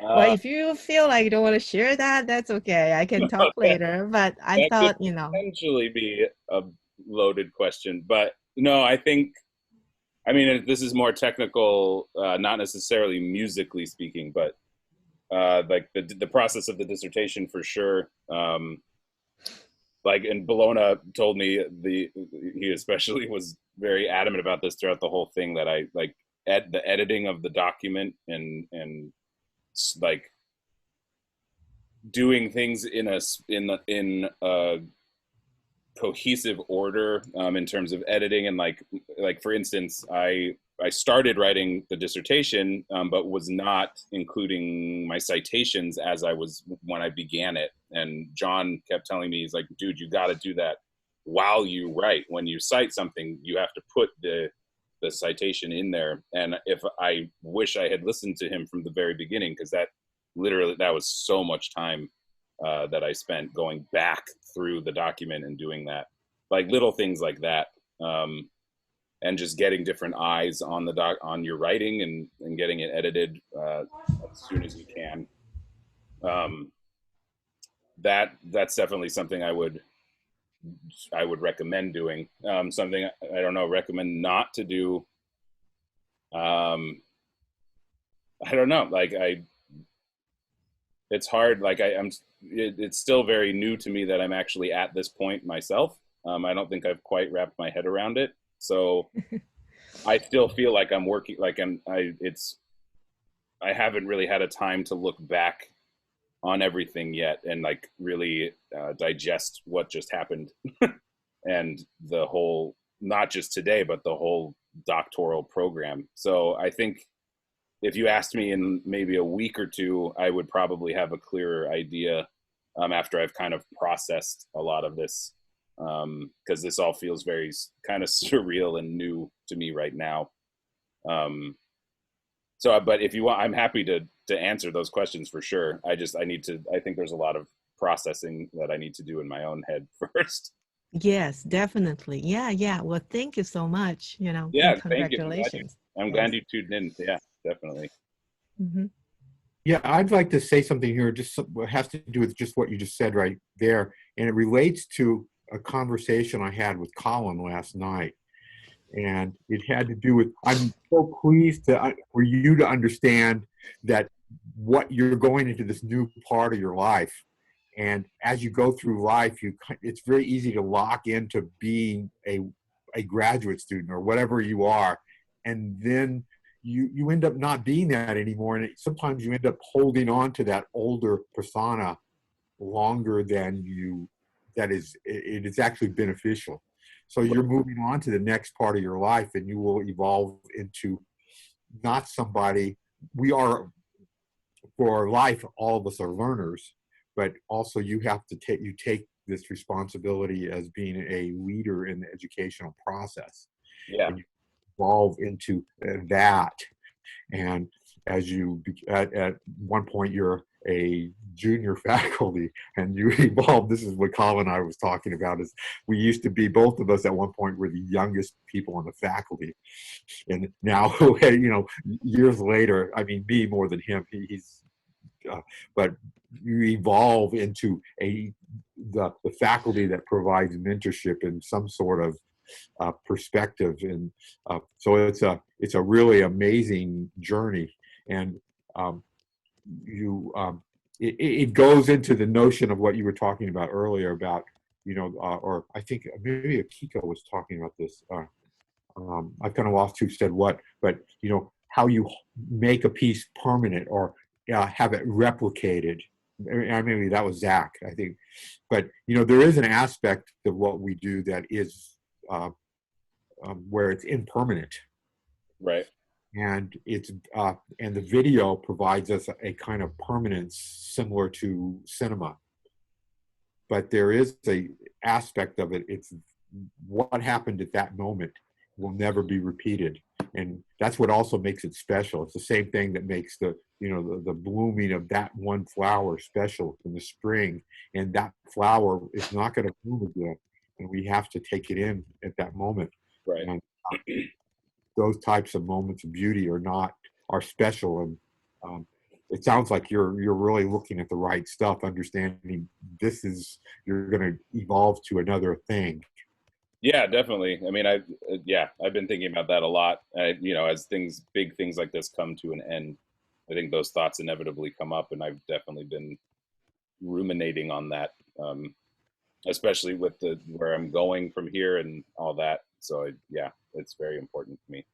Speaker 11: Well, if you feel like you don't want to share that, that's okay. I can talk later. But I thought,
Speaker 2: could potentially be a loaded question, but no, I mean, this is more technical, not necessarily musically speaking, but like the process of the dissertation for sure. And Bologna told me he especially was very adamant about this throughout the whole thing, that I like the editing of the document and like doing things in a cohesive order, in terms of editing, and like for instance, I started writing the dissertation, but was not including my citations when I began it. And John kept telling me, he's like, dude, you got to do that while you write. When you cite something, you have to put the citation in there. And I wish I had listened to him from the very beginning, because that was so much time that I spent going back through the document and doing that, like little things like that, and just getting different eyes on on your writing and getting it edited as soon as you can. That's definitely something I would recommend doing. Something I don't know, recommend not to do. I don't know, like it's hard. Like it's still very new to me that I'm actually at this point myself. I don't think I've quite wrapped my head around it. So I still feel like I'm working, like I haven't really had a time to look back on everything yet and like really digest what just happened and the whole, not just today, but the whole doctoral program. So I think if you asked me in maybe a week or two, I would probably have a clearer idea after I've kind of processed a lot of this, because this all feels very kind of surreal and new to me right now. So, but if you want, I'm happy to answer those questions for sure. I think there's a lot of processing that I need to do in my own head first.
Speaker 11: Yes, definitely. Yeah, yeah. Well, thank you so much, and
Speaker 2: Yeah, thank you.
Speaker 11: congratulations.
Speaker 2: I'm glad you tuned in. Yeah, definitely.
Speaker 11: Hmm.
Speaker 3: Yeah, I'd like to say something here, just what has to do with just what you just said right there. And it relates to a conversation I had with Colin last night. And it had to do with, I'm so pleased for you to understand that what you're going into this new part of your life. And as you go through life, it's very easy to lock into being a graduate student or whatever you are. And then you end up not being that anymore. And sometimes you end up holding on to that older persona longer than it is actually beneficial. So you're moving on to the next part of your life and you will evolve into not somebody, we are, for life, all of us are learners, but also you take this responsibility as being a leader in the educational process.
Speaker 2: Yeah.
Speaker 3: And you evolve into that. And as at one point you're a junior faculty and you evolve, this is what Colin and I was talking about, is we used to be, both of us at one point were the youngest people on the faculty. And now, years later, I mean, me more than him, but you evolve into the faculty that provides mentorship and some sort of perspective, and so it's a really amazing journey, and it goes into the notion of what you were talking about earlier about or I think maybe Akiko was talking about this. I've kind of lost who said what, but how you make a piece permanent or have it replicated. Maybe that was Zach, I think, but there is an aspect of what we do that is where it's impermanent,
Speaker 2: right?
Speaker 3: And and the video provides us a kind of permanence similar to cinema, but there is a aspect of it. It's what happened at that moment will never be repeated, and that's what also makes it special. It's the same thing that makes the blooming of that one flower special in the spring, and that flower is not going to bloom again, and we have to take it in at that moment.
Speaker 2: Right.
Speaker 3: And those types of moments of beauty are special, and it sounds like you're really looking at the right stuff, understanding you're going to evolve to another thing.
Speaker 2: Yeah, definitely. I mean, I've been thinking about that a lot. As big things like this come to an end, I think those thoughts inevitably come up, and I've definitely been ruminating on that, especially with where I'm going from here and all that. So yeah, it's very important to me.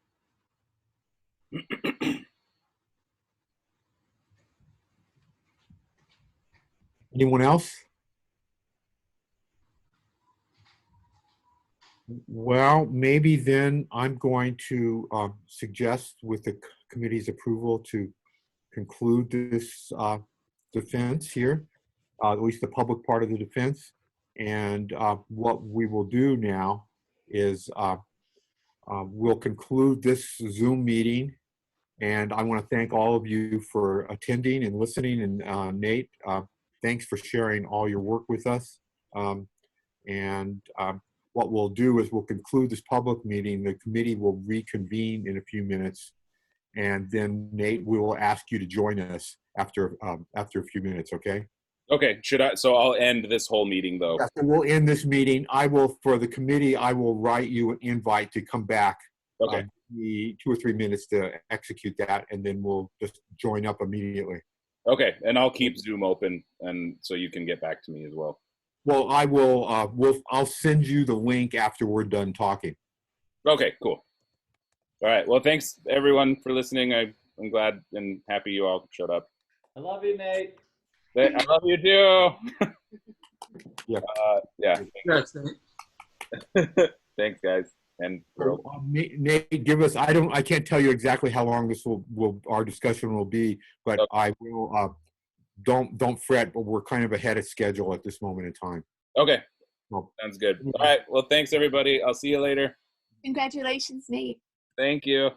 Speaker 3: Anyone else? Well, maybe then I'm going to suggest, with the committee's approval, to conclude this defense here, at least the public part of the defense. And what we will do now is we'll conclude this Zoom meeting. And I want to thank all of you for attending and listening. And Nate, thanks for sharing all your work with us. What we'll do is we'll conclude this public meeting. The committee will reconvene in a few minutes. And then, Nate, we will ask you to join us after a few minutes, okay?
Speaker 2: Okay, so I'll end this whole meeting though.
Speaker 3: Yes, and we'll end this meeting. For the committee, I will write you an invite to come back.
Speaker 2: Okay.
Speaker 3: 2 or 3 minutes to execute that, and then we'll just join up immediately.
Speaker 2: Okay, and I'll keep Zoom open, and so you can get back to me as well.
Speaker 3: Well, I will. I'll send you the link after we're done talking.
Speaker 2: Okay, cool. All right. Well, thanks everyone for listening. I'm glad and happy you all showed up.
Speaker 12: I love you, Nate.
Speaker 2: I love you too.
Speaker 3: Yeah.
Speaker 2: Yeah.
Speaker 7: Yes,
Speaker 2: Thanks, guys. And girls.
Speaker 3: Nate, give us. I can't tell you exactly how long this our discussion will be, but
Speaker 2: Okay.
Speaker 3: I will. Don't fret, but we're kind of ahead of schedule at this moment in time.
Speaker 2: Okay.
Speaker 3: Well,
Speaker 2: Sounds good. All right. Well, thanks everybody. I'll see you later.
Speaker 13: Congratulations, Nate.
Speaker 2: Thank you.